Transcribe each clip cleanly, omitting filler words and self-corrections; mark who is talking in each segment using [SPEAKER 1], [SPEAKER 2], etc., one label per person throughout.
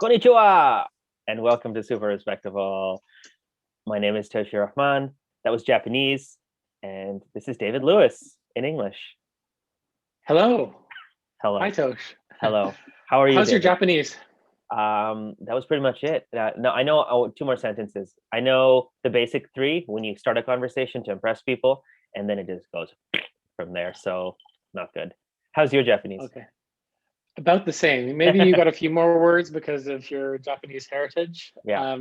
[SPEAKER 1] Konnichiwa, and welcome to Super Respectable. My name is Toshi Rahman. That was Japanese, and this is David Lewis in English.
[SPEAKER 2] Hello. Hi,
[SPEAKER 1] Hello,
[SPEAKER 2] Tosh.
[SPEAKER 1] hello. How are you,
[SPEAKER 2] How's your
[SPEAKER 1] David?
[SPEAKER 2] Japanese?
[SPEAKER 1] That was pretty much it. No, I know two more sentences. I know the basic three when you start a conversation to impress people, and then it just goes from there. So not good. How's your Japanese?
[SPEAKER 2] Okay. About the same. Maybe you got a few more words because of your Japanese heritage.
[SPEAKER 1] Yeah.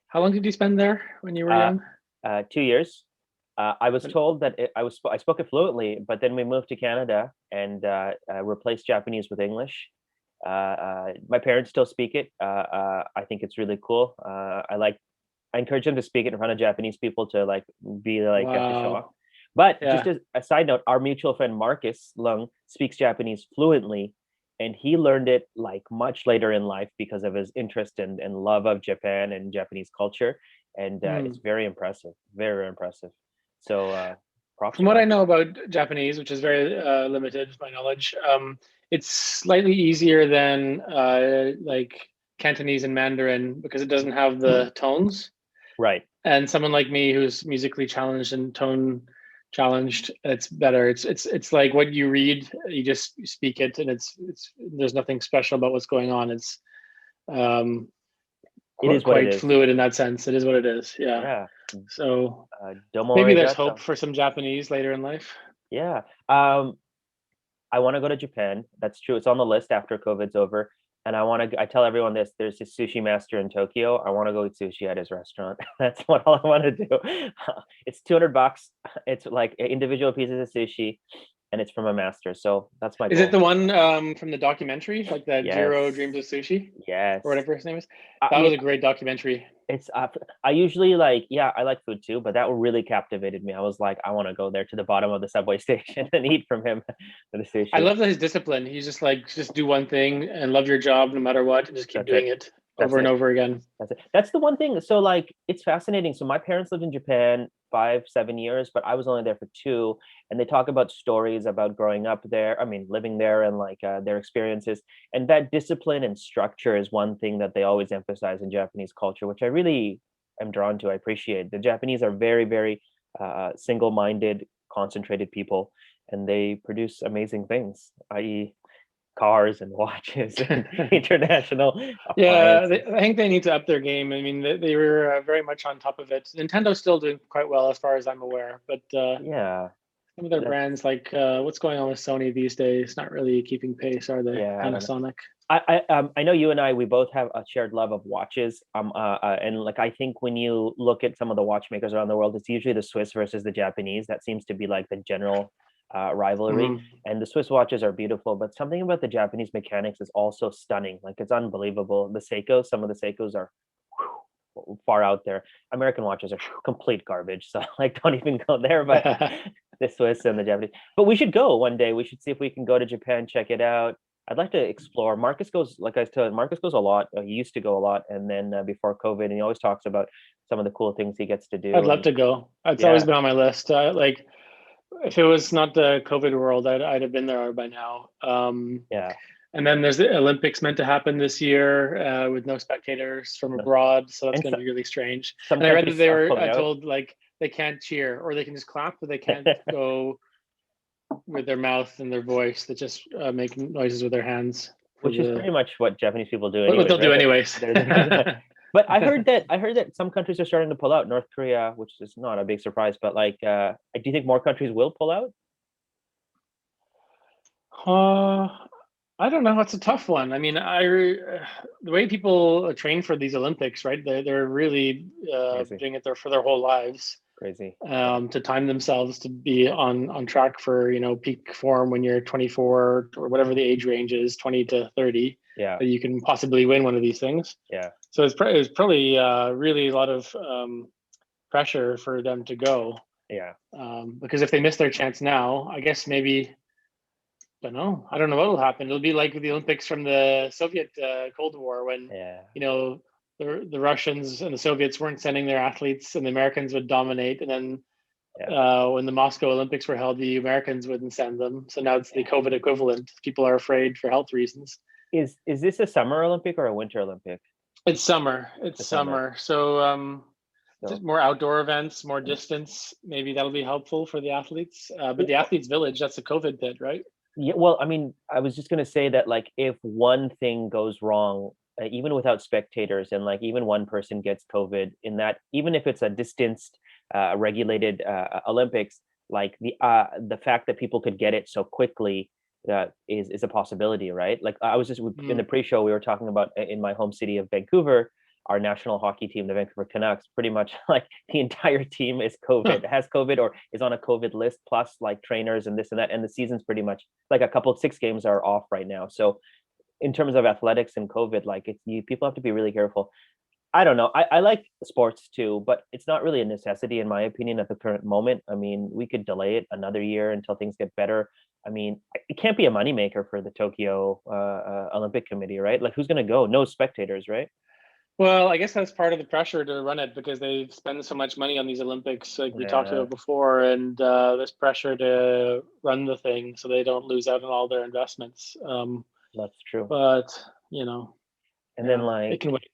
[SPEAKER 2] How long did you spend there when you were
[SPEAKER 1] Uh,
[SPEAKER 2] young?
[SPEAKER 1] 2 years. I was
[SPEAKER 2] And-
[SPEAKER 1] told that I spoke it fluently, but then we moved to Canada and replaced Japanese with English. My parents still speak it. I think it's really cool. I encourage them to speak it in front of Japanese people to like be like to show off.
[SPEAKER 2] Wow.
[SPEAKER 1] But just
[SPEAKER 2] Yeah.
[SPEAKER 1] as a side note, our mutual friend Marcus Lung speaks Japanese fluently, and he learned it like much later in life because of his interest and love of Japan and Japanese culture. And it's
[SPEAKER 2] Hmm.
[SPEAKER 1] very impressive, very impressive. So props
[SPEAKER 2] From
[SPEAKER 1] to
[SPEAKER 2] what I
[SPEAKER 1] Marcus.
[SPEAKER 2] know about Japanese, which is very limited, my knowledge, it's slightly easier than like Cantonese and Mandarin because it doesn't have the tones.
[SPEAKER 1] Right.
[SPEAKER 2] And someone like me who's musically challenged and tone challenged, it's better. It's like what you read, you just speak it, and it's there's nothing special about what's going on. It's um
[SPEAKER 1] It is what it
[SPEAKER 2] quite
[SPEAKER 1] is.
[SPEAKER 2] fluid in that sense. It is what it is. Yeah.
[SPEAKER 1] Yeah.
[SPEAKER 2] So
[SPEAKER 1] Domo
[SPEAKER 2] maybe there's hope
[SPEAKER 1] arigato.
[SPEAKER 2] for some Japanese later in life.
[SPEAKER 1] Yeah. I want to go to Japan. That's true. It's on the list after COVID's over. And I tell everyone this, there's a sushi master in Tokyo. I want to go eat sushi at his restaurant. That's what all I want to do. It's $200. It's like individual pieces of sushi and it's from a master. So that's my
[SPEAKER 2] Is it
[SPEAKER 1] goal.
[SPEAKER 2] the one from the documentary, like that
[SPEAKER 1] Yes.
[SPEAKER 2] Jiro Dreams of Sushi or
[SPEAKER 1] Yes.
[SPEAKER 2] whatever his name is?
[SPEAKER 1] I
[SPEAKER 2] That
[SPEAKER 1] mean,
[SPEAKER 2] was a great documentary.
[SPEAKER 1] it's I usually like, yeah, I like food too, but that really captivated me. I was like, I want to go there to the bottom of the subway station and eat from him the
[SPEAKER 2] I
[SPEAKER 1] sushi.
[SPEAKER 2] love that his discipline. He's just like, just do one thing and love your job no matter what, and just keep
[SPEAKER 1] That's it.
[SPEAKER 2] doing it
[SPEAKER 1] That's
[SPEAKER 2] over and
[SPEAKER 1] it.
[SPEAKER 2] over again.
[SPEAKER 1] That's it. That's the one thing. So like it's fascinating. So my parents lived in Japan 5, 7 years, but I was only there for two. And they talk about stories about growing up there. I mean, living there and like their experiences. And that discipline and structure is one thing that they always emphasize in Japanese culture, which I really am drawn to. I appreciate. The Japanese are very, very single-minded, concentrated people, and they produce amazing things, i.e., cars and watches and international
[SPEAKER 2] Yeah,
[SPEAKER 1] appliances.
[SPEAKER 2] I think they need to up their game. I mean, they were very much on top of it. Nintendo's still doing quite well as far as I'm aware, but
[SPEAKER 1] Yeah,
[SPEAKER 2] some of their
[SPEAKER 1] that's
[SPEAKER 2] brands, like what's going on with Sony these days, not really keeping pace, are they?
[SPEAKER 1] yeah. I don't know.
[SPEAKER 2] Panasonic.
[SPEAKER 1] I know you and I we both have a shared love of watches. And like I think when you look at some of the watchmakers around the world, it's usually the Swiss versus the Japanese. That seems to be like the general rivalry.
[SPEAKER 2] Hmm.
[SPEAKER 1] And the Swiss watches are beautiful, but something about the Japanese mechanics is also stunning. Like it's unbelievable. The Seikos, some of the Seikos are far out there. American watches are complete garbage, so like don't even go there. But the Swiss and the Japanese. But we should go one day. We should see if we can go to Japan, check it out. I'd like to explore. Marcus goes, like I said, Marcus goes a lot. He used to go a lot, and then before COVID, and he always talks about some of the cool things he gets to
[SPEAKER 2] I'd
[SPEAKER 1] do.
[SPEAKER 2] love
[SPEAKER 1] And
[SPEAKER 2] to go. It's always
[SPEAKER 1] yeah,
[SPEAKER 2] been on my list. Like, if it was not the COVID world, I'd have been there by now.
[SPEAKER 1] yeah.
[SPEAKER 2] And then there's the Olympics meant to happen this year with no spectators from
[SPEAKER 1] No.
[SPEAKER 2] abroad, so that's
[SPEAKER 1] And
[SPEAKER 2] going to be really strange.
[SPEAKER 1] some
[SPEAKER 2] And I read that
[SPEAKER 1] countries
[SPEAKER 2] they
[SPEAKER 1] are
[SPEAKER 2] were
[SPEAKER 1] pulling out,
[SPEAKER 2] told like they can't cheer or they can just clap, but they can't go with their mouth and their voice. They just make noises with their hands for
[SPEAKER 1] which is
[SPEAKER 2] the
[SPEAKER 1] pretty much what Japanese people do,
[SPEAKER 2] what
[SPEAKER 1] anyways,
[SPEAKER 2] they'll do
[SPEAKER 1] right?
[SPEAKER 2] anyways.
[SPEAKER 1] But I heard that some countries are starting to pull out. North Korea, which is not a big surprise, but like, do you think more countries will pull out?
[SPEAKER 2] Uh, I don't know. It's a tough one. I mean, the way people train for these Olympics, right? They're really
[SPEAKER 1] Crazy,
[SPEAKER 2] doing it there for their whole lives
[SPEAKER 1] crazy. Yeah,
[SPEAKER 2] to time themselves to be on track for peak form when you're 24 or whatever the age range is, 20 to 30,
[SPEAKER 1] yeah,
[SPEAKER 2] that you can possibly win one of these things.
[SPEAKER 1] yeah.
[SPEAKER 2] So it's probably really a lot of pressure for them to go
[SPEAKER 1] Yeah.
[SPEAKER 2] because if they miss their chance now, I guess maybe don't know. I don't know what will happen. It'll be like the Olympics from the Soviet Cold War when,
[SPEAKER 1] Yeah.
[SPEAKER 2] you know, the Russians and the Soviets weren't sending their athletes and the Americans would dominate. And then
[SPEAKER 1] Yeah.
[SPEAKER 2] when the Moscow Olympics were held, the Americans wouldn't send them. So now it's the
[SPEAKER 1] Yeah.
[SPEAKER 2] COVID equivalent. People are afraid for health reasons.
[SPEAKER 1] Is this a summer Olympic or a winter Olympic?
[SPEAKER 2] It's summer. It's
[SPEAKER 1] The summer.
[SPEAKER 2] summer. So just
[SPEAKER 1] So
[SPEAKER 2] more outdoor events, more distance. Maybe that'll be helpful for the athletes. But the athletes' village, that's a COVID pit, right?
[SPEAKER 1] yeah, well, I mean, I was just gonna say that like if one thing goes wrong, even without spectators, and like even one person gets COVID in that, even if it's a distanced, regulated Olympics, like the fact that people could get it so quickly is a possibility, right? Like I was just in the
[SPEAKER 2] Mm.
[SPEAKER 1] pre-show we were talking about in my home city of Vancouver, our national hockey team, the Vancouver Canucks, pretty much like the entire team is
[SPEAKER 2] Huh.
[SPEAKER 1] COVID, has COVID or is on a COVID list, plus like trainers and this and that. And the season's pretty much like a couple 6 games are off right now. So in terms of athletics and COVID, like people have to be really careful. I don't know. I like sports too, but it's not really a necessity in my opinion at the current moment. I mean, we could delay it another year until things get better. I mean, it can't be a moneymaker for the Tokyo Olympic Committee, right? Like, who's going to go? No spectators, right?
[SPEAKER 2] Well, I guess that's part of the pressure to run it because they spend so much money on these Olympics, like we talked
[SPEAKER 1] Yeah,
[SPEAKER 2] about before, and there's pressure to run the thing so they don't lose out on all their investments.
[SPEAKER 1] that's true.
[SPEAKER 2] But you know,
[SPEAKER 1] And then
[SPEAKER 2] yeah, it
[SPEAKER 1] like,
[SPEAKER 2] can wait.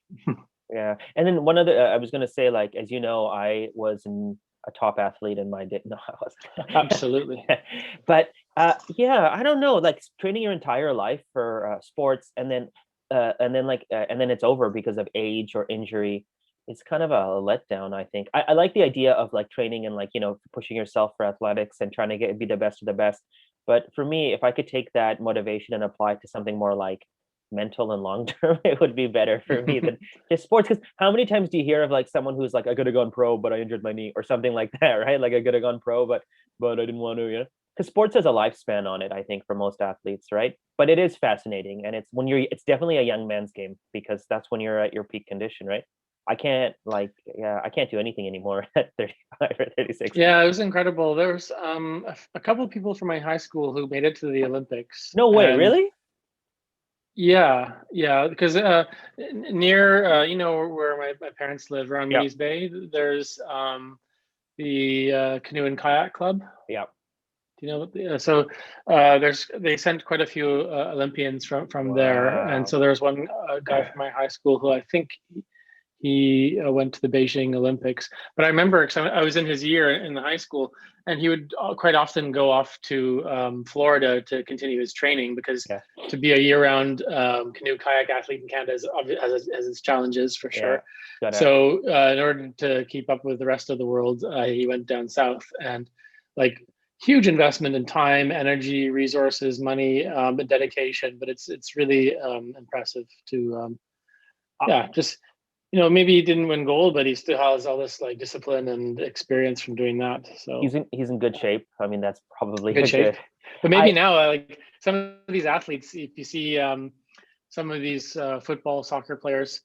[SPEAKER 1] yeah, and then one other, I was gonna say, like, as you know, I was a top athlete in my day. No, I was,
[SPEAKER 2] Absolutely.
[SPEAKER 1] but yeah, I don't know, like training your entire life for sports, and then it's over because of age or injury. It's kind of a letdown, I think. I like the idea of like training and like pushing yourself for athletics and trying to be the best of the best. But for me, if I could take that motivation and apply it to something more like mental and long term, it would be better for me than just sports. Because how many times do you hear of like someone who's like, I could have gone pro, but I injured my knee, or something like that, right? Like I could have gone pro, but I didn't want to, Because sports has a lifespan on it, I think, for most athletes, right? But it is fascinating, and it's definitely a young man's game because that's when you're at your peak condition, right? I can't do anything anymore at 35 or 36.
[SPEAKER 2] Yeah, it was incredible. There was a couple of people from my high school who made it to the Olympics,
[SPEAKER 1] No way,
[SPEAKER 2] and
[SPEAKER 1] really?
[SPEAKER 2] yeah, yeah, because near where my parents live around
[SPEAKER 1] Yeah,
[SPEAKER 2] Mays Bay, there's the canoe and kayak club.
[SPEAKER 1] yeah.
[SPEAKER 2] Do you know what so there's they sent quite a few Olympians from there, and
[SPEAKER 1] Wow.
[SPEAKER 2] so there's one guy from my high school who I think he went to the Beijing Olympics. But I remember because I was in his year in the high school, and he would quite often go off to Florida to continue his training because
[SPEAKER 1] Yeah,
[SPEAKER 2] to be a year-round canoe kayak athlete in Canada has its challenges for
[SPEAKER 1] yeah.
[SPEAKER 2] sure.
[SPEAKER 1] Gotta.
[SPEAKER 2] So in order to keep up with the rest of the world, he went down south and like huge investment in time, energy, resources, money, and dedication. But it's really impressive to yeah, just maybe he didn't win gold, but he still has all this like discipline and experience from doing that. So
[SPEAKER 1] He's in good shape. I mean, that's probably
[SPEAKER 2] good
[SPEAKER 1] a
[SPEAKER 2] shape.
[SPEAKER 1] good.
[SPEAKER 2] But maybe
[SPEAKER 1] I
[SPEAKER 2] now, like some of these athletes, if you see some of these football, soccer players,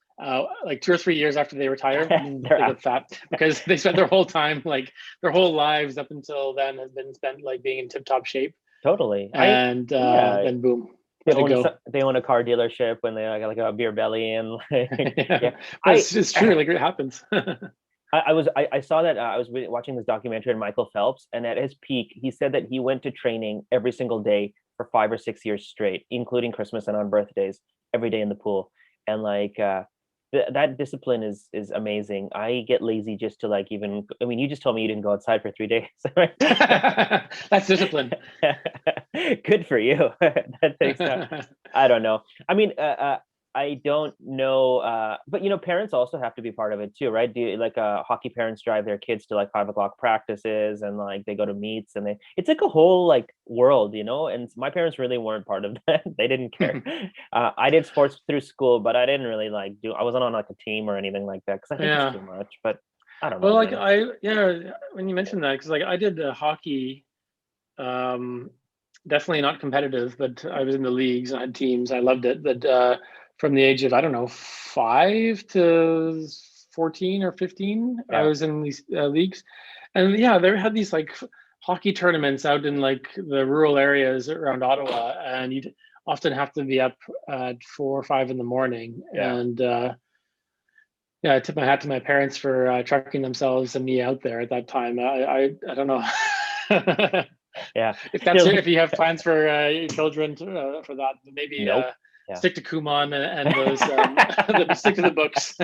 [SPEAKER 2] like 2 or 3 years after they retire,
[SPEAKER 1] they're
[SPEAKER 2] they
[SPEAKER 1] out.
[SPEAKER 2] get fat because they spent their whole time, like their whole lives up until then, has been spent like being in tip-top shape,
[SPEAKER 1] Totally.
[SPEAKER 2] and
[SPEAKER 1] Yeah,
[SPEAKER 2] then boom,
[SPEAKER 1] they
[SPEAKER 2] let it
[SPEAKER 1] own
[SPEAKER 2] go.
[SPEAKER 1] they own a car dealership when they got like a beer belly and like,
[SPEAKER 2] Yeah,
[SPEAKER 1] yeah.
[SPEAKER 2] but
[SPEAKER 1] I
[SPEAKER 2] it's true, like it happens.
[SPEAKER 1] I saw that I was watching this documentary on Michael Phelps, and at his peak, he said that he went to training every single day for 5 or 6 years straight, including Christmas and on birthdays, every day in the pool. And like that discipline is amazing. I get lazy just to like even. I mean, you just told me you didn't go outside for 3 days, right?
[SPEAKER 2] That's discipline.
[SPEAKER 1] Good for you. That takes time. I don't know. I mean, I don't know, but parents also have to be part of it too, right? Do you, like hockey parents drive their kids to like 5 o'clock practices and like they go to meets and it's like a whole like world, and my parents really weren't part of that. They didn't care. I did sports through school, but I didn't really like I wasn't on like a team or anything like that because I think it's
[SPEAKER 2] Yeah.
[SPEAKER 1] too much, but I don't know,
[SPEAKER 2] Well, like
[SPEAKER 1] man.
[SPEAKER 2] yeah, when you mentioned that, because like I did hockey, um, definitely not competitive, but I was in the leagues, I had teams, I loved it. But from the age of, I don't know, 5 to 14 or 15, I
[SPEAKER 1] Yeah.
[SPEAKER 2] was in these leagues. And yeah, they had these like hockey tournaments out in like the rural areas around Ottawa, and you'd often have to be up at 4 or 5 in the morning.
[SPEAKER 1] Yeah.
[SPEAKER 2] And yeah, I tip my hat to my parents for trucking themselves and me out there at that time. I don't know
[SPEAKER 1] Yeah.
[SPEAKER 2] if that's
[SPEAKER 1] Still,
[SPEAKER 2] it. If you have plans for your children for that, maybe
[SPEAKER 1] nope. Yeah.
[SPEAKER 2] stick to Kumon and those stick to the books.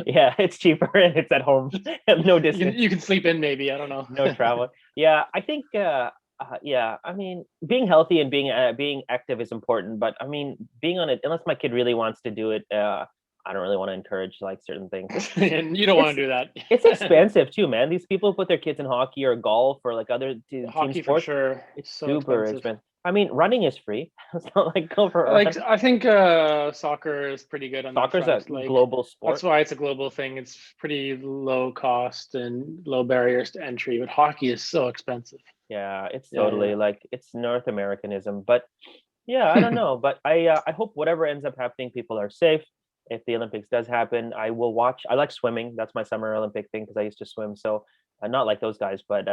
[SPEAKER 1] Yeah, it's cheaper and it's at home. No distance.
[SPEAKER 2] You can sleep in maybe. I don't know.
[SPEAKER 1] No travel. Yeah, I think yeah, I mean, being healthy and being active is important, but I mean, being on it, unless my kid really wants to do it, I don't really want to encourage like certain things.
[SPEAKER 2] And you don't want
[SPEAKER 1] It's
[SPEAKER 2] to do
[SPEAKER 1] it's
[SPEAKER 2] that.
[SPEAKER 1] expensive too, man. These people put their kids in hockey or golf or like other team
[SPEAKER 2] Hockey for
[SPEAKER 1] sports.
[SPEAKER 2] sure.
[SPEAKER 1] It's
[SPEAKER 2] So
[SPEAKER 1] super
[SPEAKER 2] expensive.
[SPEAKER 1] expensive. I mean, running is free. It's not like go for a
[SPEAKER 2] Like
[SPEAKER 1] run.
[SPEAKER 2] I think soccer is pretty good on that
[SPEAKER 1] Soccer's a
[SPEAKER 2] front. Like
[SPEAKER 1] global
[SPEAKER 2] that's
[SPEAKER 1] sport.
[SPEAKER 2] why it's a global thing. It's pretty low cost and low barriers to entry. But hockey is so expensive.
[SPEAKER 1] Yeah, it's
[SPEAKER 2] Yeah,
[SPEAKER 1] totally like it's North Americanism. But yeah, I don't
[SPEAKER 2] yeah.
[SPEAKER 1] know. But I hope whatever ends up happening, people are safe. If the Olympics does happen, I will watch. I like swimming. That's my summer Olympic thing because I used to swim. So not like those guys, but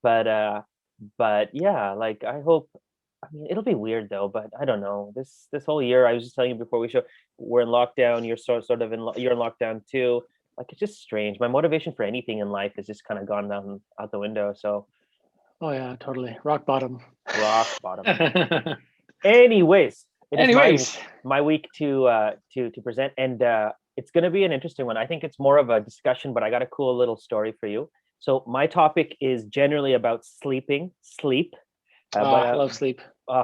[SPEAKER 1] but uh, but yeah, like I hope. I mean, it'll be weird though. But I don't know. This whole year, I was just telling you before we show, we're in lockdown. You're sort of you're in lockdown too. Like it's just strange. My motivation for anything in life has just kind of gone down out the window. So
[SPEAKER 2] Oh yeah, totally. Rock bottom.
[SPEAKER 1] rock bottom. Anyways, it is
[SPEAKER 2] Anyways,
[SPEAKER 1] my week to present, and it's going to be an interesting one. I think it's more of a discussion, but I got a cool little story for you. So my topic is generally about sleep, but
[SPEAKER 2] I love sleep.
[SPEAKER 1] uh,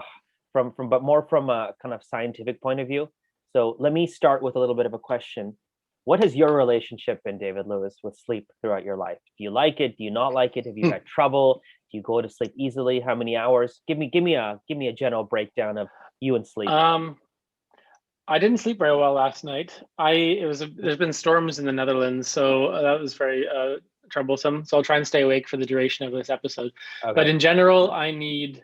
[SPEAKER 1] from but more from a kind of scientific point of view. So let me start with a little bit of a question. What has your relationship been, David Lewis, with sleep throughout your life? Do you like it? Do you not like it? Have you had trouble? Do you go to sleep easily? How many hours? Give me a general breakdown of you and sleep.
[SPEAKER 2] Um, I didn't sleep very well last night. There's been storms in the Netherlands, so that was very troublesome. So I'll try and stay awake for the duration of this episode. But
[SPEAKER 1] Okay.
[SPEAKER 2] in general, I need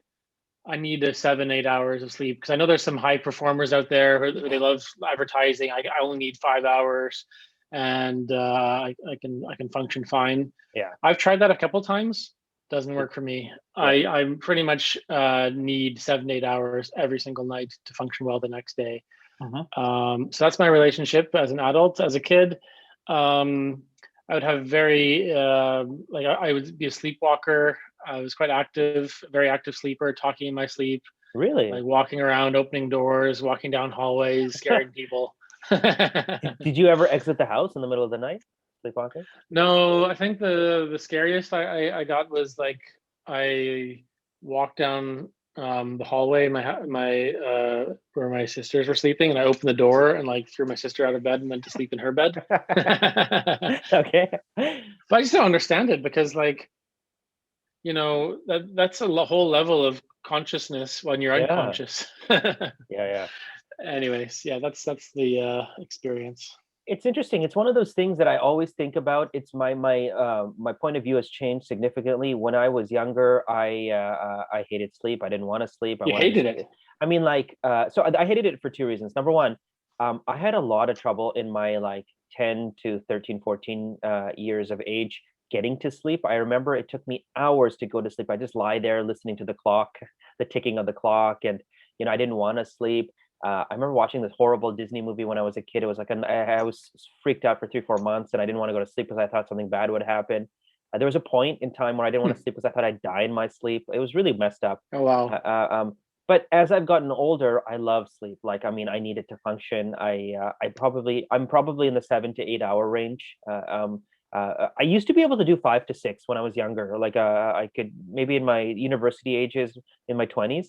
[SPEAKER 2] a 7, 8 hours of sleep because I know there's some high performers out there who they love advertising. I only need 5 hours, and I can function fine.
[SPEAKER 1] Yeah.
[SPEAKER 2] I've tried that a couple times. Doesn't work for me.
[SPEAKER 1] Yeah.
[SPEAKER 2] I pretty much need 7, 8 hours every single night to function well the next day.
[SPEAKER 1] Mhm.
[SPEAKER 2] So that's my relationship as an adult. As a kid, I would have I would be a sleepwalker. I was quite active, very active sleeper, talking in my sleep,
[SPEAKER 1] Really?
[SPEAKER 2] like walking around, opening doors, walking down hallways, scaring people.
[SPEAKER 1] Did you ever exit the house in the middle of the night, sleepwalking?
[SPEAKER 2] No, I think the scariest I got was like I walked down the hallway in my where my sisters were sleeping, and I opened the door and like threw my sister out of bed and went to sleep in her bed. But
[SPEAKER 1] Okay.
[SPEAKER 2] I just don't understand it because like that's a whole level of consciousness when you're
[SPEAKER 1] Yeah.
[SPEAKER 2] unconscious.
[SPEAKER 1] Yeah, yeah.
[SPEAKER 2] Anyways, yeah, that's the experience.
[SPEAKER 1] It's interesting. It's one of those things that I always think about. It's my point of view has changed significantly. When I was younger, I hated sleep. I didn't want to sleep. I
[SPEAKER 2] You
[SPEAKER 1] wanted
[SPEAKER 2] hated
[SPEAKER 1] to.
[SPEAKER 2] it.
[SPEAKER 1] I mean, like, so I hated it for two reasons. Number one, I had a lot of trouble in my like 10 to 13, 14 years of age getting to sleep. I remember it took me hours to go to sleep. I just lie there listening to the clock, the ticking of the clock, and I didn't want to sleep. I remember watching this horrible Disney movie when I was a kid. It was like I was freaked out for 3, 4 months, and I didn't want to go to sleep because I thought something bad would happen. There was a point in time where I didn't want to
[SPEAKER 2] Hmm.
[SPEAKER 1] sleep because I thought I'd die in my sleep. It was really messed up.
[SPEAKER 2] Oh
[SPEAKER 1] Uh,
[SPEAKER 2] wow.
[SPEAKER 1] uh, um, but as I've gotten older, I love sleep. Like, I mean, I need it to function. I'm probably in the 7 to 8 hour range. I used to be able to do 5 to 6 when I was younger. Like, I could maybe in my university ages, in my 20s.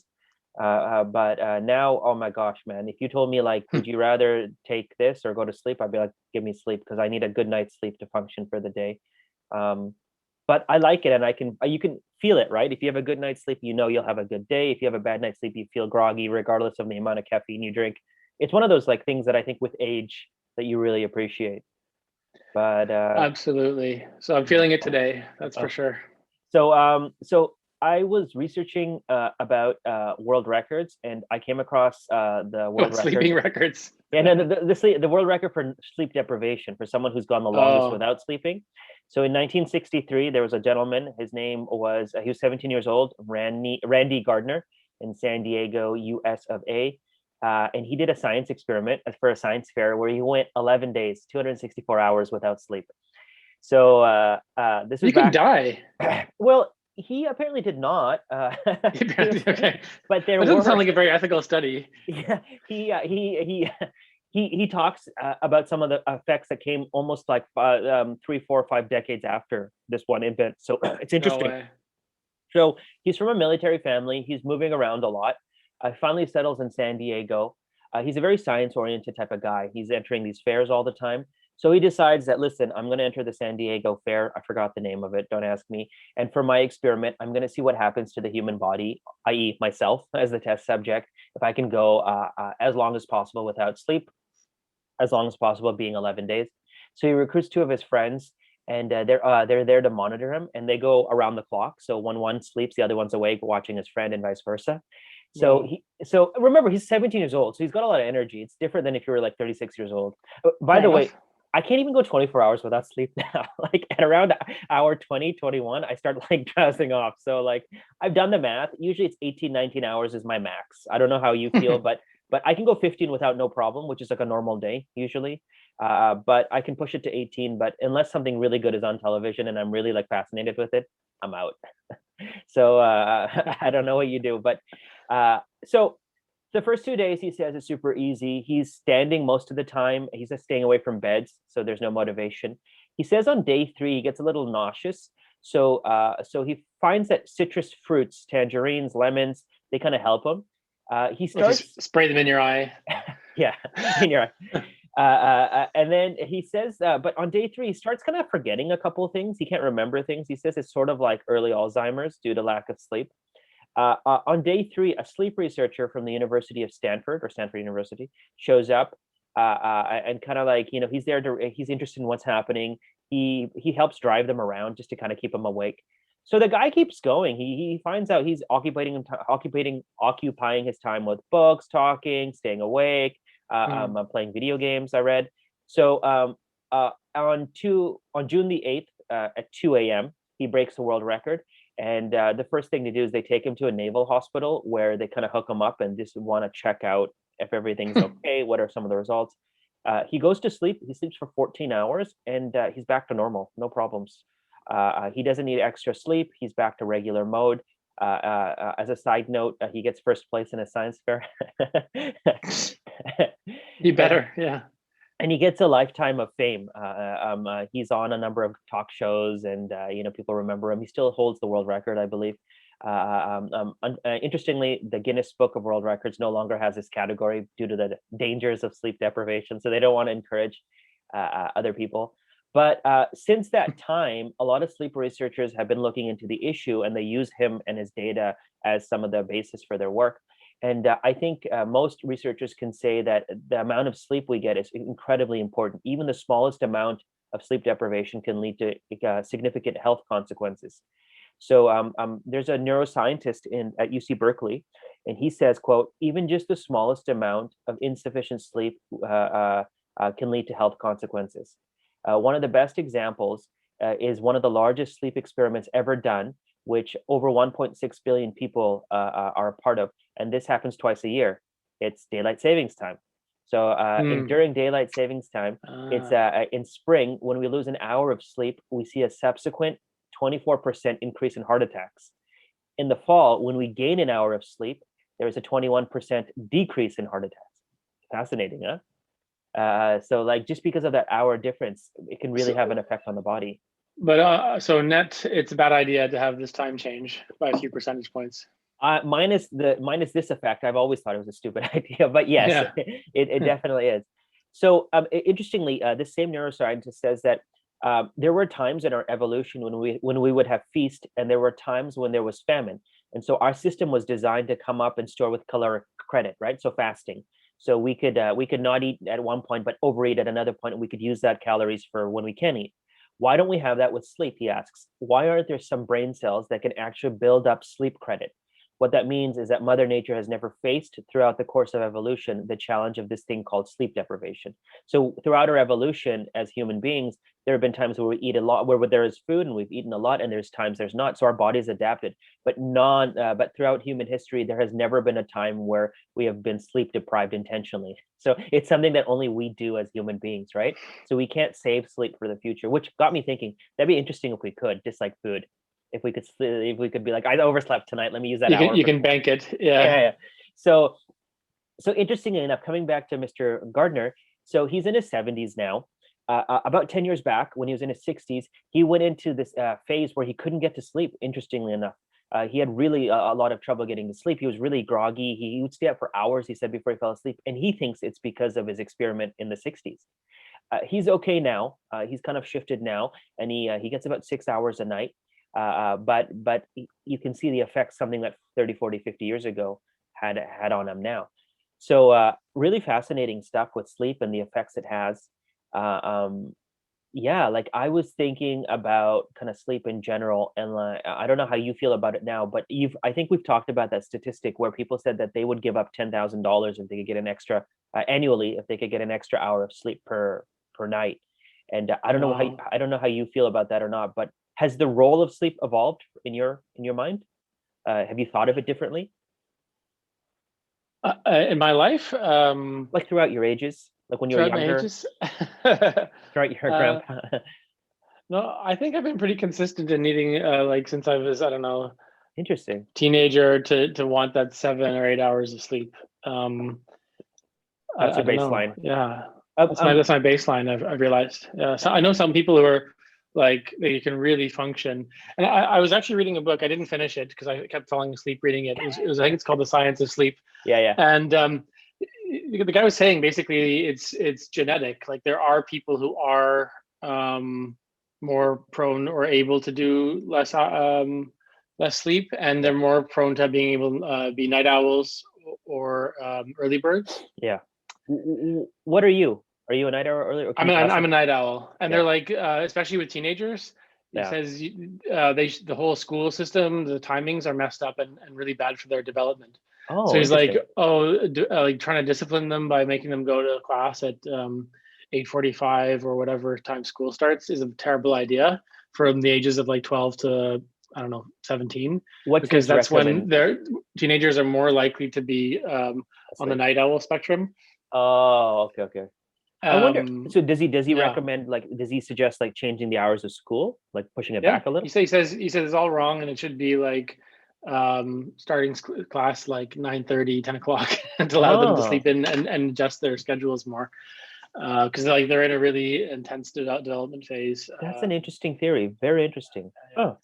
[SPEAKER 1] But now, oh my gosh, man! If you told me like, would you rather take this or go to sleep? I'd be like, give me sleep because I need a good night's sleep to function for the day. Um, but I like it, and you can feel it, right? If you have a good night's sleep, you know you'll have a good day. If you have a bad night's sleep, you feel groggy, regardless of the amount of caffeine you drink. It's one of those like things that I think with age that you really appreciate. But
[SPEAKER 2] Absolutely. So I'm
[SPEAKER 1] yeah.
[SPEAKER 2] feeling it today. That's for
[SPEAKER 1] Oh,
[SPEAKER 2] sure.
[SPEAKER 1] so I was researching about world records, and I came across the world record.
[SPEAKER 2] Sleeping records.
[SPEAKER 1] Yeah, no, the world record for sleep deprivation for someone who's gone the longest
[SPEAKER 2] Oh,
[SPEAKER 1] without sleeping. So in 1963, there was a gentleman. His name was he was 17 years old, Randy Gardner in San Diego, US of A. And he did a science experiment for a science fair where he went 11 days, 264 hours without sleep. So this was
[SPEAKER 2] you can
[SPEAKER 1] back.
[SPEAKER 2] die.
[SPEAKER 1] Well, He apparently did not.
[SPEAKER 2] Okay,
[SPEAKER 1] But there
[SPEAKER 2] that doesn't sound
[SPEAKER 1] were,
[SPEAKER 2] like a very ethical study.
[SPEAKER 1] yeah, he talks about some of the effects that came almost like 3, 4, 5 decades after this one event. So it's
[SPEAKER 2] No
[SPEAKER 1] interesting.
[SPEAKER 2] way.
[SPEAKER 1] So he's from a military family. He's moving around a lot. Finally settles in San Diego. He's a very science oriented type of guy. He's entering these fairs all the time. So he decides that, listen, I'm going to enter the San Diego Fair. I forgot the name of it. Don't ask me. And for my experiment, I'm going to see what happens to the human body, i.e., myself as the test subject, if I can go as long as possible without sleep, as long as possible, being 11 days. So he recruits two of his friends, and they're there to monitor him, and they go around the clock. So when one sleeps, the other one's awake watching his friend, and vice versa.
[SPEAKER 2] Whoa.
[SPEAKER 1] So remember, he's 17 years old, so he's got a lot of energy. It's different than if you were like 36 years old. By
[SPEAKER 2] Fair
[SPEAKER 1] the way,
[SPEAKER 2] enough.
[SPEAKER 1] I can't even go 24 hours without sleep now. Like at around hour 20, 21, I start like drowsing off. So like I've done the math. Usually it's 18, 19 hours is my max. I don't know how you feel, but I can go 15 without no problem, which is like a normal day usually. But I can push it to 18. But unless something really good is on television and I'm really like fascinated with it, I'm out. So I don't know what you do, but so the first 2 days he says is super easy. He's standing most of the time. He's just staying away from beds, so there's no motivation. He says on day 3 he gets a little nauseous. So he finds that citrus fruits, tangerines, lemons, they kind of help him. He
[SPEAKER 2] If you
[SPEAKER 1] starts,
[SPEAKER 2] spray them in your eye.
[SPEAKER 1] yeah, in your and then he says, but on day 3, he starts kind of forgetting a couple of things. He can't remember things. He says it's sort of like early Alzheimer's due to lack of sleep. On day 3, a sleep researcher from the University of Stanford or Stanford University shows up and kind of like, he's there to, he's interested in what's happening. He helps drive them around just to kind of keep them awake. So the guy keeps going. He finds out he's occupying his time with books, talking, staying awake, playing video games. I read. So on June the 8th at 2 a.m. he breaks the world record. And the first thing to do is they take him to a naval hospital where they kind of hook him up and just want to check out if everything's okay. What are some of the results? He goes to sleep. He sleeps for 14 hours and he's back to normal. No problems. He doesn't need extra sleep. He's back to regular mode. As a side note, he gets first place in a science fair.
[SPEAKER 2] You
[SPEAKER 1] and
[SPEAKER 2] better, yeah.
[SPEAKER 1] and he gets a lifetime of fame. He's on a number of talk shows, and people remember him. He still holds the world record, I believe. Interestingly, the Guinness Book of World Records no longer has this category due to the dangers of sleep deprivation, so they don't want to encourage other people. But since that time, a lot of sleep researchers have been looking into the issue, and they use him and his data as some of the basis for their work. And I think most researchers can say that the amount of sleep we get is incredibly important. Even the smallest amount of sleep deprivation can lead to significant health consequences. So there's a neuroscientist at UC Berkeley, and he says, "quote Even just the smallest amount of insufficient sleep can lead to health consequences." One of the best examples is one of the largest sleep experiments ever done, which over 1.6 billion people are a part of, and this happens twice a year. It's daylight savings time. So during daylight savings time, it's in spring when we lose an hour of sleep, we see a subsequent 24% increase in heart attacks. In the fall, when we gain an hour of sleep, there is a 21% decrease in heart attacks. Fascinating, huh? So like just because of that hour difference, it can really have
[SPEAKER 2] So,
[SPEAKER 1] an effect on the body.
[SPEAKER 2] but so net, it's a bad idea to have this time change by a few percentage points.
[SPEAKER 1] Minus this effect, I've always thought it was a stupid idea, but yes,
[SPEAKER 2] Yeah.
[SPEAKER 1] it definitely is. So interestingly, this same neuroscientist says that there were times in our evolution when we would have feast, and there were times when there was famine, and so our system was designed to come up and store with caloric credit, right? So fasting. So we could not eat at one point, but overeat at another point, and we could use that calories for when we can eat. Why don't we have that with sleep? He asks. Why aren't there some brain cells that can actually build up sleep credit? What that means is that Mother Nature has never faced throughout the course of evolution the challenge of this thing called sleep deprivation. So throughout our evolution as human beings, there have been times where we eat a lot, where there is food and we've eaten a lot, and there's times there's not. So our body's adapted. But throughout human history, there has never been a time where we have been sleep deprived intentionally. So it's something that only we do as human beings, right? So we can't save sleep for the future, which got me thinking that'd be interesting if we could, just like food. if we could if we could be like, I overslept tonight, let me use that
[SPEAKER 2] You can
[SPEAKER 1] hour
[SPEAKER 2] you
[SPEAKER 1] for
[SPEAKER 2] can
[SPEAKER 1] tomorrow.
[SPEAKER 2] bank it.
[SPEAKER 1] Yeah,
[SPEAKER 2] Yeah.
[SPEAKER 1] yeah. So so interestingly enough, coming back to Mr. Gardner, so he's in his 70s now. About 10 years back, when he was in his 60s, he went into this phase where he couldn't get to sleep, interestingly enough. He had really a lot of trouble getting to sleep. He was really groggy. He would stay up for hours, he said, before he fell asleep. And he thinks it's because of his experiment in the 60s. He's okay now. He's kind of shifted now, and he gets about 6 hours a night. But you can see the effects something that 30, 40, 50 years ago had on him now. So really fascinating stuff with sleep and the effects it has. Uh, um, yeah, like I was thinking about kind of sleep in general, and like I don't know how you feel about it now, but I think we've talked about that statistic where people said that they would give up $10,000 if they could get an extra annually if they could get an extra hour of sleep per night. And
[SPEAKER 2] Wow.
[SPEAKER 1] I don't know how you feel about that or not, but has the role of sleep evolved in your mind? Have you thought of it differently,
[SPEAKER 2] In my life,
[SPEAKER 1] like throughout your ages, like when you were
[SPEAKER 2] throughout my
[SPEAKER 1] younger,
[SPEAKER 2] ages.
[SPEAKER 1] throughout your
[SPEAKER 2] uh,
[SPEAKER 1] grandpa?
[SPEAKER 2] no, I think I've been pretty consistent in needing, like since I was, I don't know,
[SPEAKER 1] Interesting.
[SPEAKER 2] teenager to want that 7 or 8 hours of sleep. Um,
[SPEAKER 1] That's
[SPEAKER 2] I
[SPEAKER 1] your
[SPEAKER 2] don't know.
[SPEAKER 1] baseline.
[SPEAKER 2] Yeah,
[SPEAKER 1] Um, um,
[SPEAKER 2] that's my baseline. I've realized. Yeah, so I know some people who are like they can really function. And I was actually reading a book. I didn't finish it because I kept falling asleep reading it. I think it's called The Science of Sleep.
[SPEAKER 1] yeah, yeah.
[SPEAKER 2] And the guy was saying basically it's genetic. Like there are people who are more prone or able to do less sleep, and they're
[SPEAKER 1] Yeah,
[SPEAKER 2] more prone to being able be night owls or early birds.
[SPEAKER 1] yeah. What are you? Are you a night owl early, or can you
[SPEAKER 2] I'm
[SPEAKER 1] classify?
[SPEAKER 2] a night owl, and they're
[SPEAKER 1] Yeah,
[SPEAKER 2] like, especially with teenagers. He
[SPEAKER 1] yeah.
[SPEAKER 2] says the whole school system, the timings are messed up and really bad for their development. So
[SPEAKER 1] Oh,
[SPEAKER 2] he's like,
[SPEAKER 1] interesting.
[SPEAKER 2] oh, like trying to discipline them by making them go to class at 8:45 or whatever time school starts is a terrible idea from the ages of like 12 to I don't know 17,
[SPEAKER 1] What's
[SPEAKER 2] because
[SPEAKER 1] his
[SPEAKER 2] that's when
[SPEAKER 1] recommend?
[SPEAKER 2] their teenagers are more likely to be on the
[SPEAKER 1] Asleep.
[SPEAKER 2] night owl spectrum.
[SPEAKER 1] Oh, okay, okay. I wonder.
[SPEAKER 2] Um,
[SPEAKER 1] So does he
[SPEAKER 2] yeah.
[SPEAKER 1] recommend, like, does he suggest like changing the hours of school, like pushing it
[SPEAKER 2] Yeah,
[SPEAKER 1] back a little?
[SPEAKER 2] he says it's all wrong, and it should be like starting class like 9:30, 10 o'clock to allow them to
[SPEAKER 1] Oh,
[SPEAKER 2] sleep in and adjust their schedules more because like they're in a really intense development phase.
[SPEAKER 1] that's an interesting theory. Very interesting.
[SPEAKER 2] Yeah,